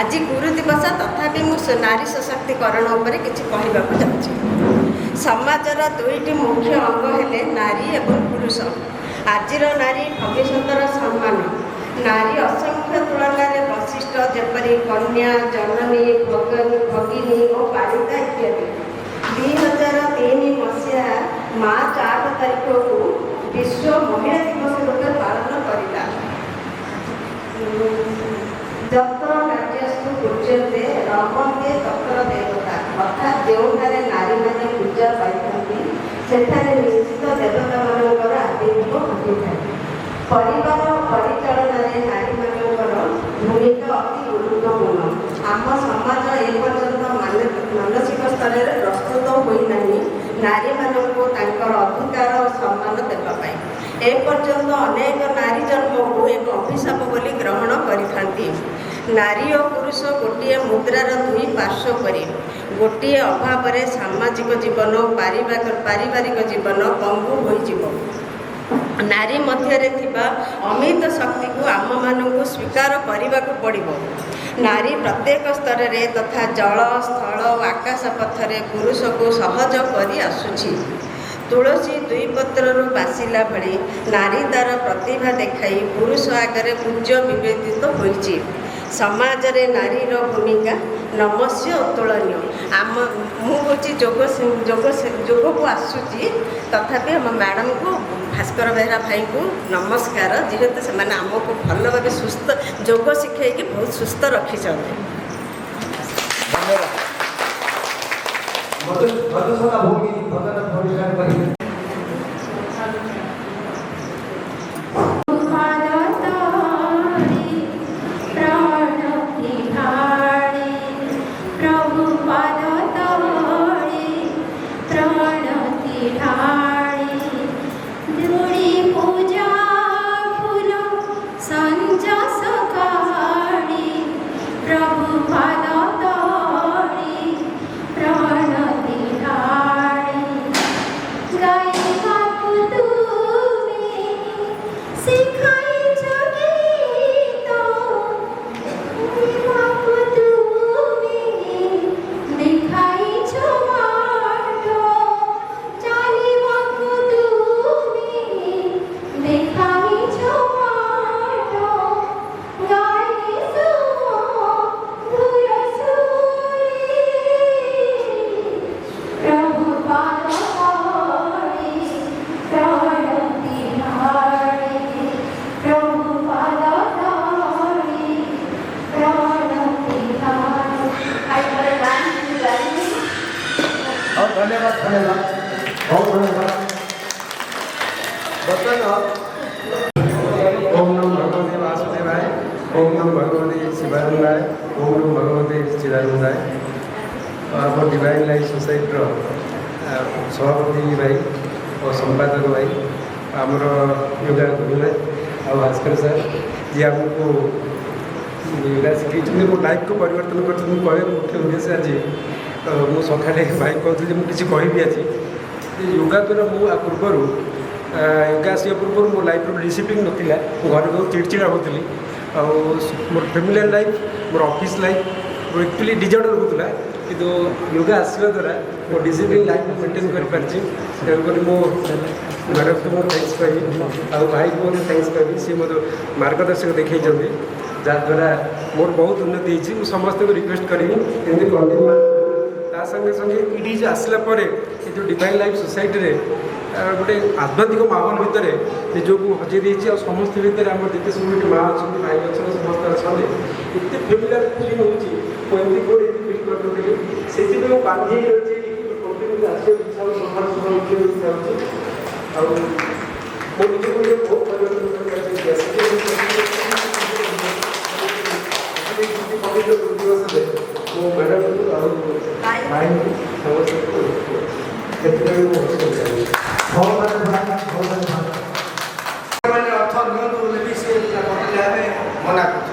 आज गुरु दिवस तथापि मुझे नारी सशक्तिकरण उपर किसी कहवाक जाऊँगी। समाजर 2टी मुख्य अंग हेले नारी एवं पुरुष। आज नारी भविष्यर सम्मान। नारी असंख्य तुलन वशिष्ठ जेपरी कन्या जननी भगिनी और बालिका इत्यादि। 2003 मसीहा मार्च 8 तारिख को विश्व महिला दिवस रूप पालन करा। जत्र नार्यस्तु पूज्यते रमन्ते तत्र देवता अर्थात जो नारी मैंने पूजा पाई सेठारे निश्चित देवता मानकर आविर्भाव घटी। परिवार परिचालन नारी मानकर भूमिका अति गुरुत्वपूर्ण। आम समाज एपर्यंत मानसिक स्तर में प्रस्तुत होना ନାରୀମାନଙ୍କୁ ତାଙ୍କର ଅଧିକାର ଓ ସମ୍ମାନ ଦେବା ପାଇଁ। ଏପର୍ଯ୍ୟନ୍ତ ଅନେକ ନାରୀ ଜନ୍ମକୁ ଏକ ଅଭିଶାପ ବୋଲି ଗ୍ରହଣ କରିଥାନ୍ତି। ନାରୀ ଓ ପୁରୁଷ ଗୋଟିଏ ମୁଦ୍ରାର ଦୁଇ ପାର୍ଶ୍ୱ ପରି। ଗୋଟିଏ ଅଭାବରେ ସାମାଜିକ ଜୀବନ ପାରିବାରିକ ଜୀବନ ପଙ୍ଗୁ ହୋଇଯିବ। ନାରୀ ମଧ୍ୟରେ ଥିବା ଅମିତ ଶକ୍ତିକୁ ଆମମାନଙ୍କୁ ସ୍ୱୀକାର କରିବାକୁ ପଡ଼ିବ। ନାରୀ ପ୍ରତ୍ୟେକ ସ୍ତରରେ ତଥା ଜଳ ସ୍ଥଳ ଓ ଆକାଶ ପଥରେ ପୁରୁଷକୁ ସହଜ କରି ଆସୁଛି। ତୁଳସୀ ଦୁଇ ପତ୍ରରୁ ବାସିଲା ଭଳି ନାରୀ ତା'ର ପ୍ରତିଭା ଦେଖାଇ ପୁରୁଷ ଆଗରେ ପୂଜ୍ୟ ବିବେଚିତ ହୋଇଛି। ସମାଜରେ ନାରୀର ଭୂମିକା ନମସ୍ୟ ଅତୁଳନୀୟ। ମୁଁ ହେଉଛି ଯୋଗକୁ ଆସୁଛି, ତଥାପି ଆମ ମ୍ୟାଡ଼ାମକୁ ଭାସ୍କର ବେହେରା ଭାଇଙ୍କୁ ନମସ୍କାର, ଯେହେତୁ ସେମାନେ ଆମକୁ ଭଲ ଭାବେ ସୁସ୍ଥ ଯୋଗ ଶିଖେଇକି ବହୁତ ସୁସ୍ଥ ରଖିଛନ୍ତି। ओम नमो भगवते वासुदेवाय, ओम नमो भगवते शिवानंदाय, ओम नमो भगवते चिदानंदाय। आम डिवाइन लाइफ सोसाइटी सभापति भाई और संपादक भाई आमर योगा गुरु आ भास्कर सर जी आमको योगा शिखी मो लाइफ को परिवर्तन कर मुख्य उद्देश्य आज मु सका भाई कहती मुझे कहबी आज योगा द्वारा मुझे पूर्वर योगा आसा पूर्व मो लाइफ डिसिप्लिन नाला घर बहुत चिड़चिड़ा होती मोर फैमिली लाइफ मोर ऑफिस लाइफ एक्चुअली डिजर्डर होता कि योगा आसवा द्वारा मो डिसिप्लिन लाइफ मेंटेन कर मो मैडम को मोर थैंक्स कहि आ भाई को थैंक्स कहि सी मो मार्गदर्शक देखी जहाँद्वारा मोर बहुत उन्नति होती समस्त को रिक्वेस्ट करी कंटिन्यू ता संगे संगे ये जो आसला जो डिवाइन लाइफ सोसाइटी रे गोटे आध्यात्मिक माहौल भितर निजक हजे देती और समस्त भितर आम जिते सब माँ अच्छा भाई अच्छा समस्त अच्छा एत फेमिलियर फिल होती मुझे कौटे फिल करी से बांधी रही कंटिन्यू आस इच्छा सकाल सकाल उठे इच्छा होती मो निजे बहुत पवित्र दिवस मो मैडम भाई समस्त अर्थ नियंतु भी सी मना कर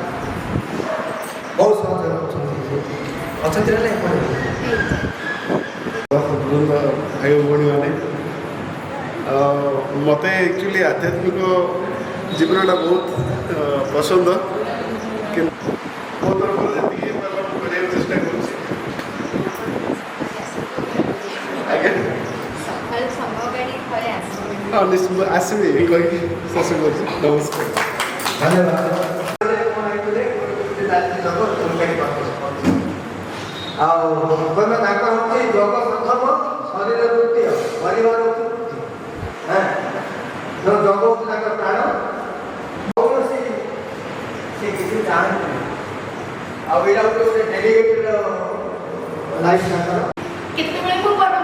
बहुत सहज अच्छा भाई भौणी मैंने मत एक्चुअली आध्यात्मिक जीवनटा बहुत पसंद कि मो तरफ जी चेष्टा कर आसबि कही शेष कर नमस्कार योग प्रथम शरीर द्वितीय परिवार तृतीय योग प्राण कौन सी किसी जानते गोटे डेडिकेटेड लाइफ केतबेले को बड़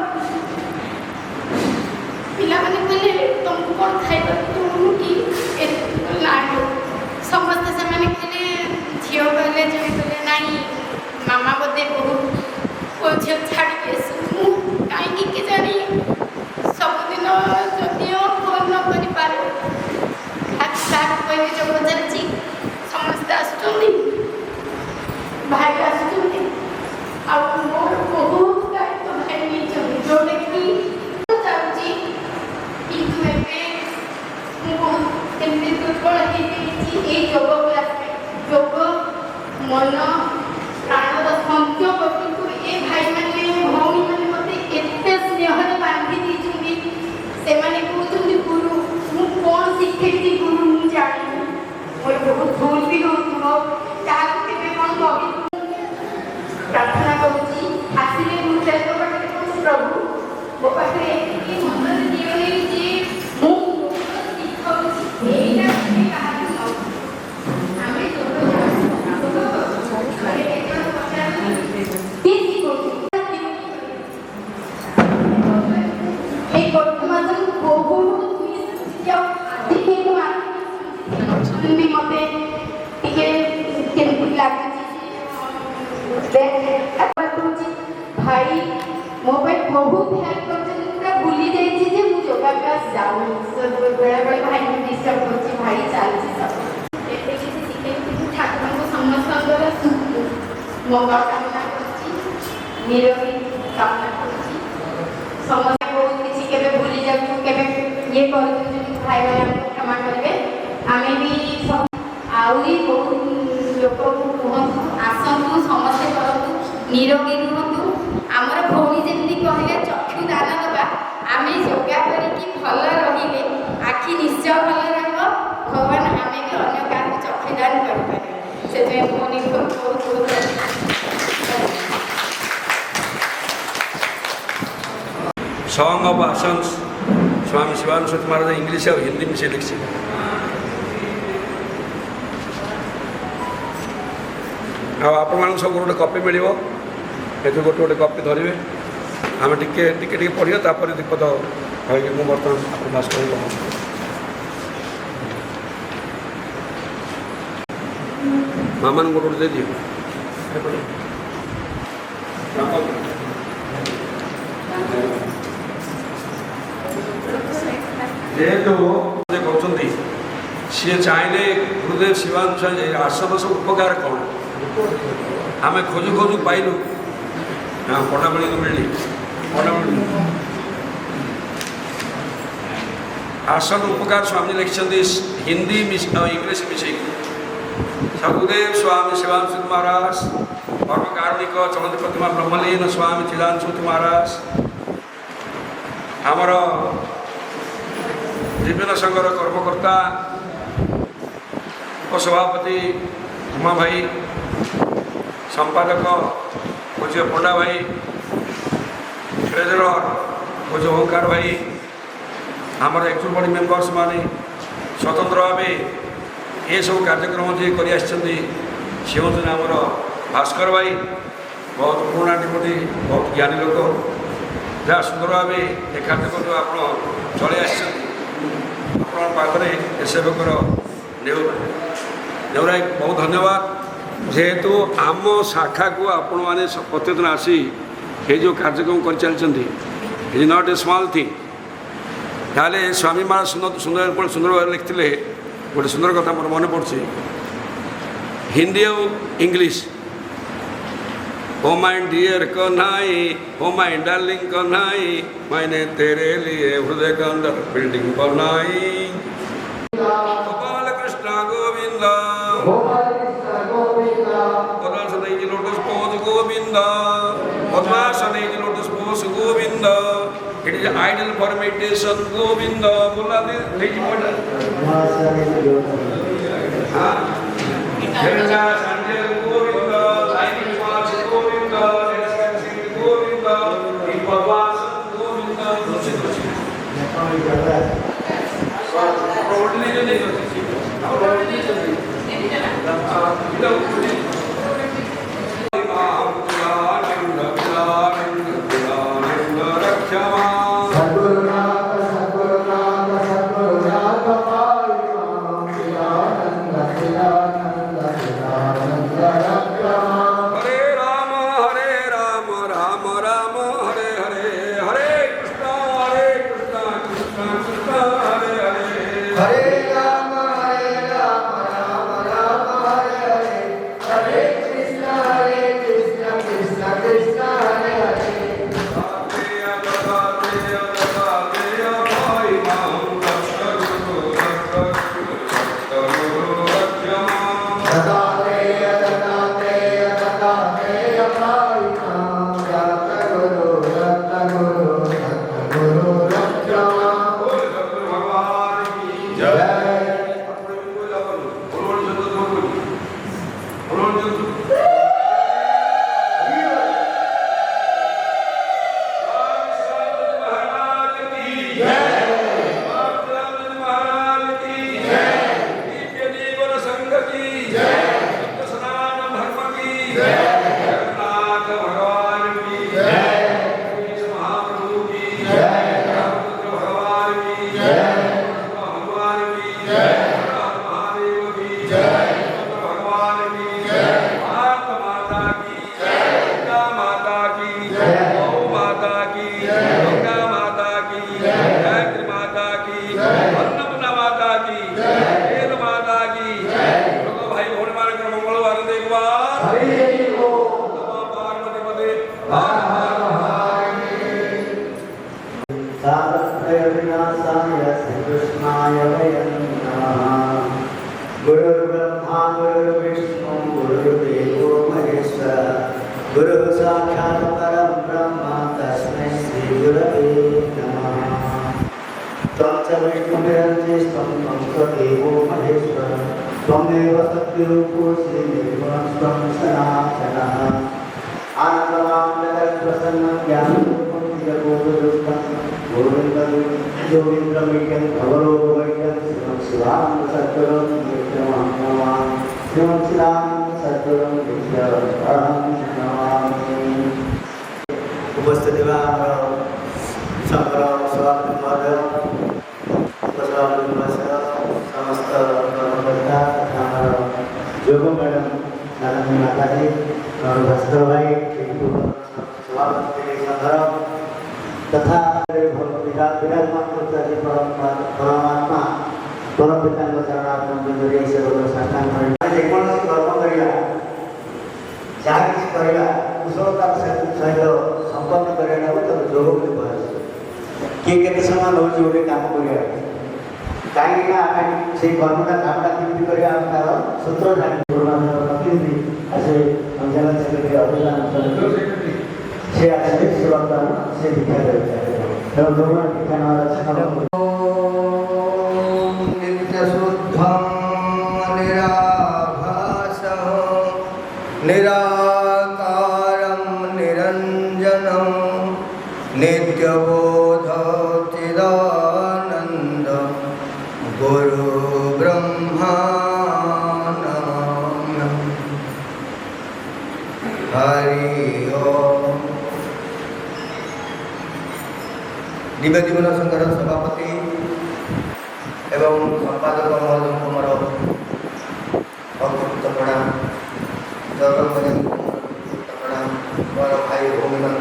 पिला माने बोले तुमको कौन खाइबा तुम की लाडो समस्त से माने कहले झियो कहले जे कहले नाही मामा बोदे बहुत को झियो छाड़ के काई के जानी କେମିତି ଦୁର୍ବଳ ହେଇଯାଇଛି ଏଇ ଯୋଗ କ୍ଲାସରେ। ଯୋଗ ମନ ପ୍ରାଣର ସଂଯୋଗ, କିନ୍ତୁ ଏ ଭାଇମାନେ ଭଉଣୀମାନେ ମୋତେ ଏତେ ସ୍ନେହରେ ବାନ୍ଧି ଦେଇଛନ୍ତି। ସେମାନେ କହୁଛନ୍ତି ଗୁରୁ, ମୁଁ କ'ଣ ଶିଖେଇଛି ଗୁରୁ ମୁଁ ଜାଣିନି, ମୋର ବହୁତ ଭୁଲ ବି ହେଉଥିବ, କାହାକୁ କେବେ କ'ଣ କହି ପ୍ରାର୍ଥନା କରୁଛି। ଆସିଲେ ମୁଁ ତାଙ୍କ ପାଖରେ କହୁଛି ପ୍ରଭୁ ମୋ ପାଖରେ ଏତିକି ମନରେ ଦିଅନି ଯେ ମୁଁ ଶିଖଉଛି, ଏଇଟା କାହାକୁ ନ ଆମେ এই ବର୍ତ୍ତମାନ ବହୁତ ବି ମୋତେ ଟିକେ କେମିତି ଲାଗୁଛି ଭାଇ ମୋ ପାଇଁ ବହୁତ ହେଲ୍ପ କରିଛନ୍ତି। ପୁରା ଭୁଲି ଯାଇଛି ଯେ ମୁଁ ଯୋଗା କ୍ଲାସ ଯାଉନି, ବେଳେବେଳେ ଭାଇଙ୍କୁ ଡିଷ୍ଟର୍ବ କରୁଛି, ଭାଇ ଚାଲିଛି ସବୁ ଏତେ କିଛି ଶିଖେଇଛି। ଠାକୁରଙ୍କୁ ସମସ୍ତଙ୍କର ମଙ୍ଗଳ କାମନା କରୁଛି, ନିରୋଗୀ କାମନା କରୁଛି। ସମସ୍ତେ ବହୁତ କିଛି କେବେ ଭୁଲି ଯାଉଛୁ, କେବେ ଇଏ କରୁଛୁ, ଭାଇମାନେ ଆମକୁ କ୍ଷମା କରିବେ। ଆମେ ବି ଆହୁରି ବହୁତ ଲୋକଙ୍କୁ କୁହନ୍ତୁ ଆସନ୍ତୁ, ସମସ୍ତେ କରନ୍ତୁ, ନିରୋଗୀ ରୁହନ୍ତୁ। ଆମର ଭଉଣୀ ଯେମିତି କହିଲେ ଚକ୍ଷୁ ଦାନ ଦେବା, ଆମେ ଯୋଗା କରିକି ଭଲ ରହିଲେ ଆଖି ନିଶ୍ଚୟ ଭଲ ରହିବ। ଭଗବାନ ଆମେ ବି ଅନ୍ୟ କାହାକୁ ଚକ୍ଷୁ ଦାନ କରିପାରିବେ। ସେଥିପାଇଁ ଭଉଣୀ ବହୁତ ବହୁତ Song of Asans Swami Shivananda Maharaj English और हिंदी में से लिखी। आपण मान सब गोटे कॉपी मिल गोटे गोटे कॉपी धरवे आम टिके पढ़िया तापर दीपद कहीं मुझे बर्तमान आपको बास कर माँ मान गोटे गोटे दे दिए जेहेतु कहते सी चाहिए गुरुदेव शिवानंद आसन सब उपकार कौन आम खोजु खोजु पाइलु पढ़ापढ़ी को मिली आसन उपकार स्वामी लिखिं हिंदी इंग्लिश मिसे सदगुरुदेव स्वामी शिवानंद महाराज कर्मकारुणिक चलती प्रतिमा ब्रह्मलीन स्वामी चिदानंद महाराज आमर जीवन संघर कर्मकर्ता उपसभापति उमा भाई संपादक पूज्य पंडा भाई ट्रेजरर पूज्य ओंकार भाई आमर एक्चुअल बॉडी मेंबर्स माने स्वतंत्र भाव ये सब कार्यक्रम जी कर आमर भास्कर भाई बहुत पुराना डिपोटी बहुत ज्ञानी लोक जहाँ सुंदर भाव ये कार्यक्रम जो आप चले आखिरे सेवकर नेवराई बहुत धन्यवाद जेहेतु आम शाखा को आपण मैंने प्रत्येकदिन आसी ये जो कार्यक्रम कर चलती is not a small thing ताले स्वामी महाराज सुंदर सुंदर भाव लिखते गोटे सुंदर कथा मोर मन पड़े हिंदी और English oh my dear Kanhai oh my darling Kanhai मैंने तेरे लिए हृदय के अंदर बिल्डिंग बनाई Gopal Krishna Govind padmasana lotus pose Govind padmasana lotus pose Govind it is idol for meditation Govind बोला दे गोविंद गुरुर्ब्रह्मा गुरुर्विष्णु गुरुर्देवो महेश्वर गुरुः साक्षात् परं ब्रह्म तस्मै श्री गुरवे नमः। त्वं च विष्णुभिरञ्जितं त्वं च देवो महेश्वर त्वमेव सद्रूपोऽसि निर्गुणं त्वं सनातनः। आनन्दमां जगत्प्रसन्नं ज्ञानरूपं जगोपदुष्टं गोविन्दं योगीन्द्रमीड्यं भवरोगवैद्यं शिवं शिवानन्द सद्गुरुं नित्यमहं नमामि। शिवं शिवानन्द सद्गुरुं नित्यमहं नमामि। उपस्थित ଥିବା ଆମର ସଂଘର ସଭାପତି ମହୋଦୟ, ଉପସଭାପତି ମହାଶୟ, ସମସ୍ତ କର୍ମକର୍ତ୍ତା ତଥା ଆମର ଯୋଗ ମ୍ୟାଡ଼ାମ୍ ନାରାୟଣୀ ମାତାଜୀ, और भास्कर भाई सभापति संघर तथा विराजमान परमात्मा परम पिता चरणार्थ साष्टांग जेकोसी कर्म करवा जहाँ किसी करवा कुशलतार सहित संपन्न करने को जोग बोली कह किए के समय रोज गोटे कम कर कहीं से कर्मटा कामटा केमती करवा तार सूत्र जानी आज अंजना सेक्रेटरी अभियान से आसे से वर्तमान से दीक्षा करते दीक्षा नित्य शुद्धं निराभासं निराकारं निरञ्जनं नित्यबोध चिदानन्द गुरु ब्रह्मा हरि ओम। दिव्य जीवन संघर सभापति एवं संपादक महोदय को मोर अकृत प्रणाम, जगत प्रणाम, मोर भाई भौमी मान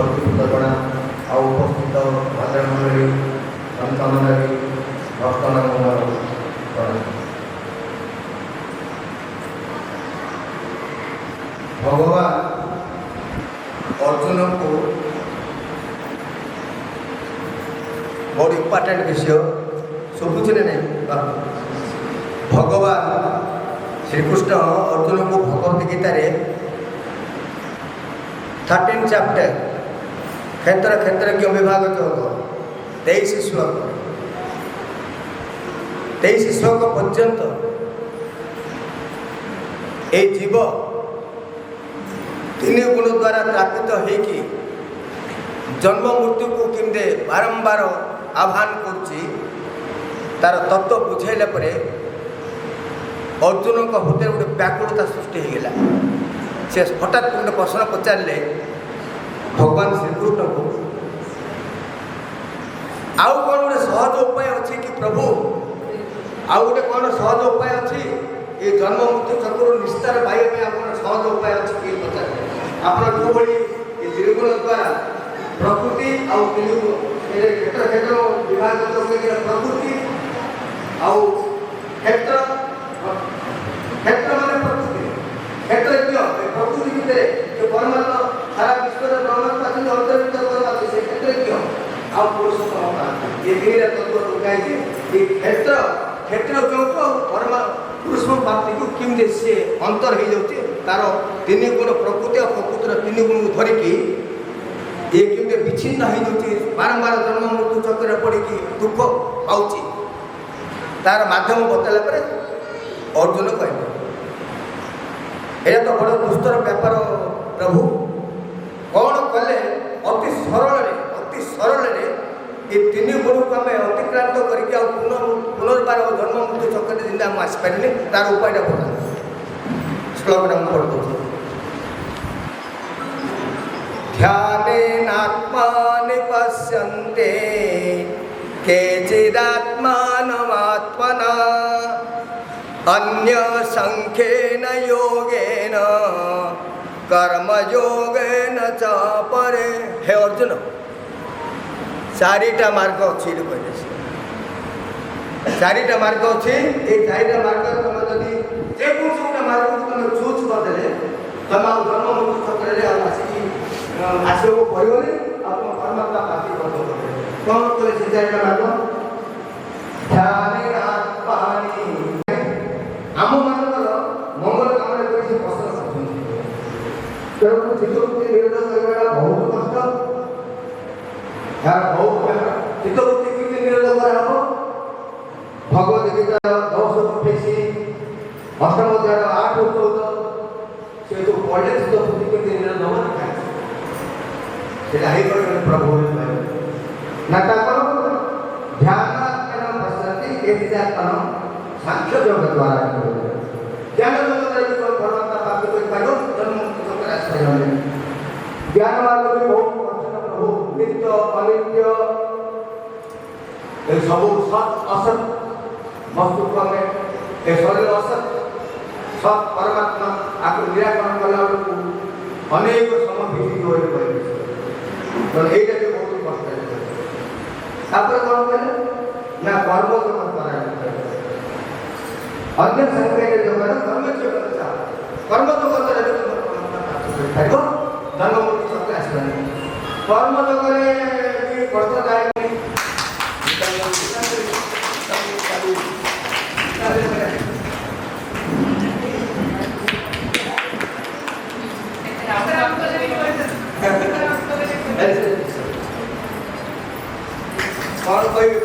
अकृत प्रणाम। आ उपस्थित भद्रमंडली संतमंडली भक्तमान मोर प्रणाम। भगवान अर्जुन को बहुत इम्पोर्टेंट विषय शुभुचे नहीं। भगवान श्रीकृष्ण अर्जुन को भगवद गीतार 13 चैप्टर क्षेत्र क्षेत्रज्ञ विभाग योग 23 श्लोक 23 श्लोक पर्यंत ए जीव 3 गुण द्वारा त्रापित होगी जन्म मृत्यु को केमते बारंबार आह्वान कर तार तत्व बुझाइला परे अर्जुन को हृदय गोटे व्याकुलता सृष्टि होगा। से हठात गोटे प्रश्न पचारे भगवान श्रीकृष्ण को आउ कौन गोटे सहज उपाय अच्छी कि प्रभु आउ गोटे कौन सहज उपाय अच्छी ये जन्म मृत्यु चक्र निस्तार पाइबा आप सहज उपाय अच्छी कि पचारे आप जो भाई ये त्रिगुण द्वारा प्रकृति आउ क्षेत्र क्षेत्र विभाग प्रकृति आउ क्षेत्र क्षेत्र माने प्रकृति क्षेत्र प्रकृति भितर जो परमात्मा सारा विश्व परमात्मा अंतर्भुक्त परमात्मा से क्षेत्र आउ पुरुषोत्तम ये तीन तत्व लुकाई ये क्षेत्र क्षेत्र जो पुरुषोत्तम प्राप्ति को केमती सी अंतर हो जाए तार 3 गुण प्रकृति और प्रकृतिर 3 गुण को धरिकी ये केमती विच्छिन्न हो जाए बारंबार जन्म मृत्यु चक्र पड़ी दुख पाँच ତାର ମାଧ୍ୟମ ବତାଇଲା ପରେ ଅର୍ଜୁନ କହିଲେ ଏହା ତ ବଡ଼ ଦୁସ୍ତର ବ୍ୟାପାର ପ୍ରଭୁ, କ'ଣ କଲେ ଅତି ସରଳରେ ଏ ତିନି ଗୁଣକୁ ଆମେ ଅତିକ୍ରାନ୍ତ କରିକି ଆଉ ପୁନର୍ବାର ଜନ୍ମ ମୃତ୍ୟୁ ଚକ୍ରରେ ଯେମିତି ଆମେ ଆସିପାରିଲେ ତାର ଉପାୟଟା ବତା। ଶ୍ଲୋକଟା ମୁଁ ପଢ଼ିଦେଉଛି। ଧ୍ୟାନେନାତ୍ମାନି ପଶ୍ୟନ୍ତେ କେଚିଦାତ୍मानमात्मना अन्यसंख्येन योगेन कर्मयोगेन च परे। हे अर्जुन, चारिटा मार्ग अच्छी कहले, चारिटा मार्ग अच्छी। ये चारिटा मार्ग तुम जदि जेकोसी गोटे मार्ग तुम चूज करदे तुम जन्म मृत्यु चक्र आसको पड़ोनी आप परमात्मा प्राप्ति कर कौन कहे से चारिटा मार्ग? आम मानकर मंगल काम पसंद तेणु चित्तवृत्ति निरोध करवा बहुत कष्ट। चित्तवृत्ति कितने निरोध कराब? भगवद गीता 10:28 अष्टम अध्याय 8-14 से जो पढ़े चित्तवृत्ति कितने निरोध हम सेटा प्रभु ना ध्यान पश्यन्ति केचिदात्मन सांख्य योग द्वारा ज्ञान जगत परमात्मा प्राप्त कर जन्म ज्ञान मार्ग भी बहुत प्रभु नित्य अनित्य सब सत असत वस्तु को आम ए शरीर असत सत परमात्मा आपको निराकरण कला अनेक समय विधि तो यहीटा भी बहुत कष्ट तापर कौन कहले ना कर्म जगत द्वारा अन्य संख्या जगत कर्म जगत जन्म मृत्यु चक्र आसला कर्म जगत कष्टदायक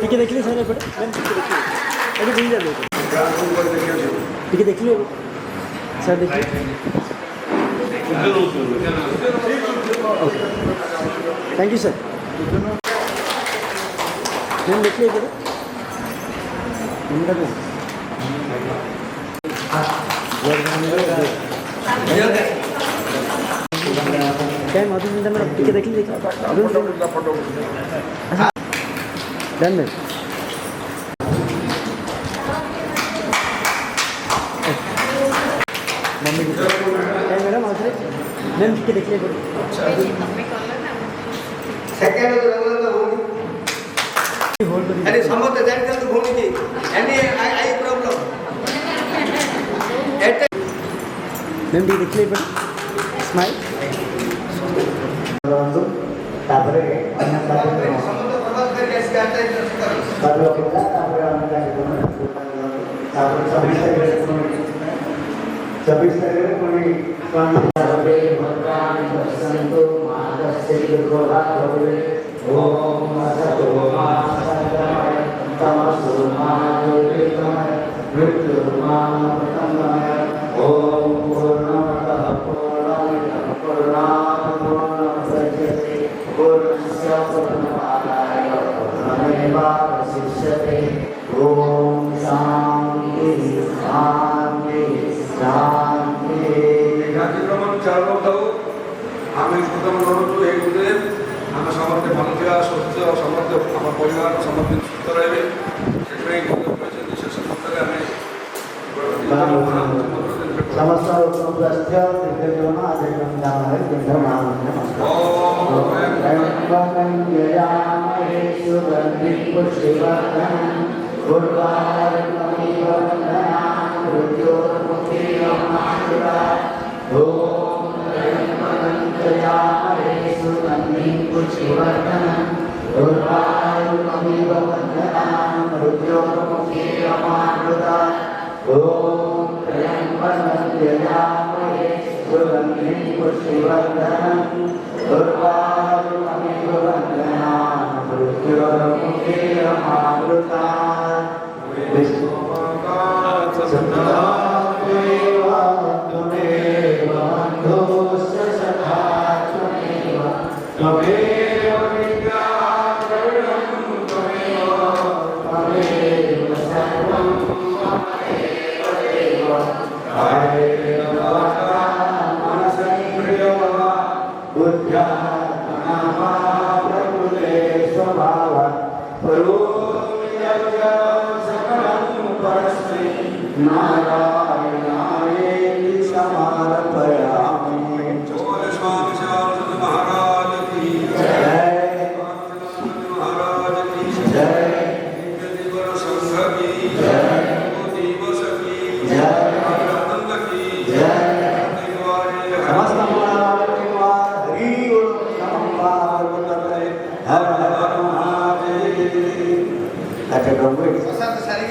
ଟିକେ ଦେଖିଲେ ସାର୍ ଏପଟେ ଏଠି ବୁଲି ଯାବେ ଟିକେ ଦେଖିଲେ ସାର୍ ଦେଖିଲେ थैंक यू सर मैम देखिए इधर क्या मधुमिता मैडम टिके देखिए डन मैम मम्मी क्या मैडम आज मैम टिके देखिए सेकंड अरे समझते जानते तो भूमि की any I problem ma'am D देखिए पर स्माइल तापरे अन्य कार्यक्रम समझ प्रभाव करके ऐसे आता है तापरे होगा तापरे अन्य कार्यक्रम तापरे 26 तारीख को स्वामी सर्वे भद्राणि पश्यन्तु मा कश्चित् दुर्घटः भवेत्। ओम असतो मा सद्गमय तमसो मा ज्योतिर्गमय मृत्युर्मामृतंगमय। ओम पूर्णमतः पूर्णमिदं पूर्णात् पूर्णमुदच्यते पूर्णस्य पूर्णमादाय पूर्णमेवावशिष्यते। ओम शांति शांति शांति। कार्यक्रम चालू थाऊ आम प्रथम करूँ ये गुरुदेव आम समस्ते भल था सुस्थ समस्त आम परिवार समस्त सुस्थ रहे से शेष मुहूर्त समस्त स्वास्थ्य दिव्यजीवन आजीवन दान है नारायणाय समर्पयामि। महाराज की जय महाराज की जय संघ की दिवस की जय रत्न की समस्त मंगलवार हरि ओम नमः पार्वती हर हर महादेव। अच्छा प्रभु प्रसाद सारी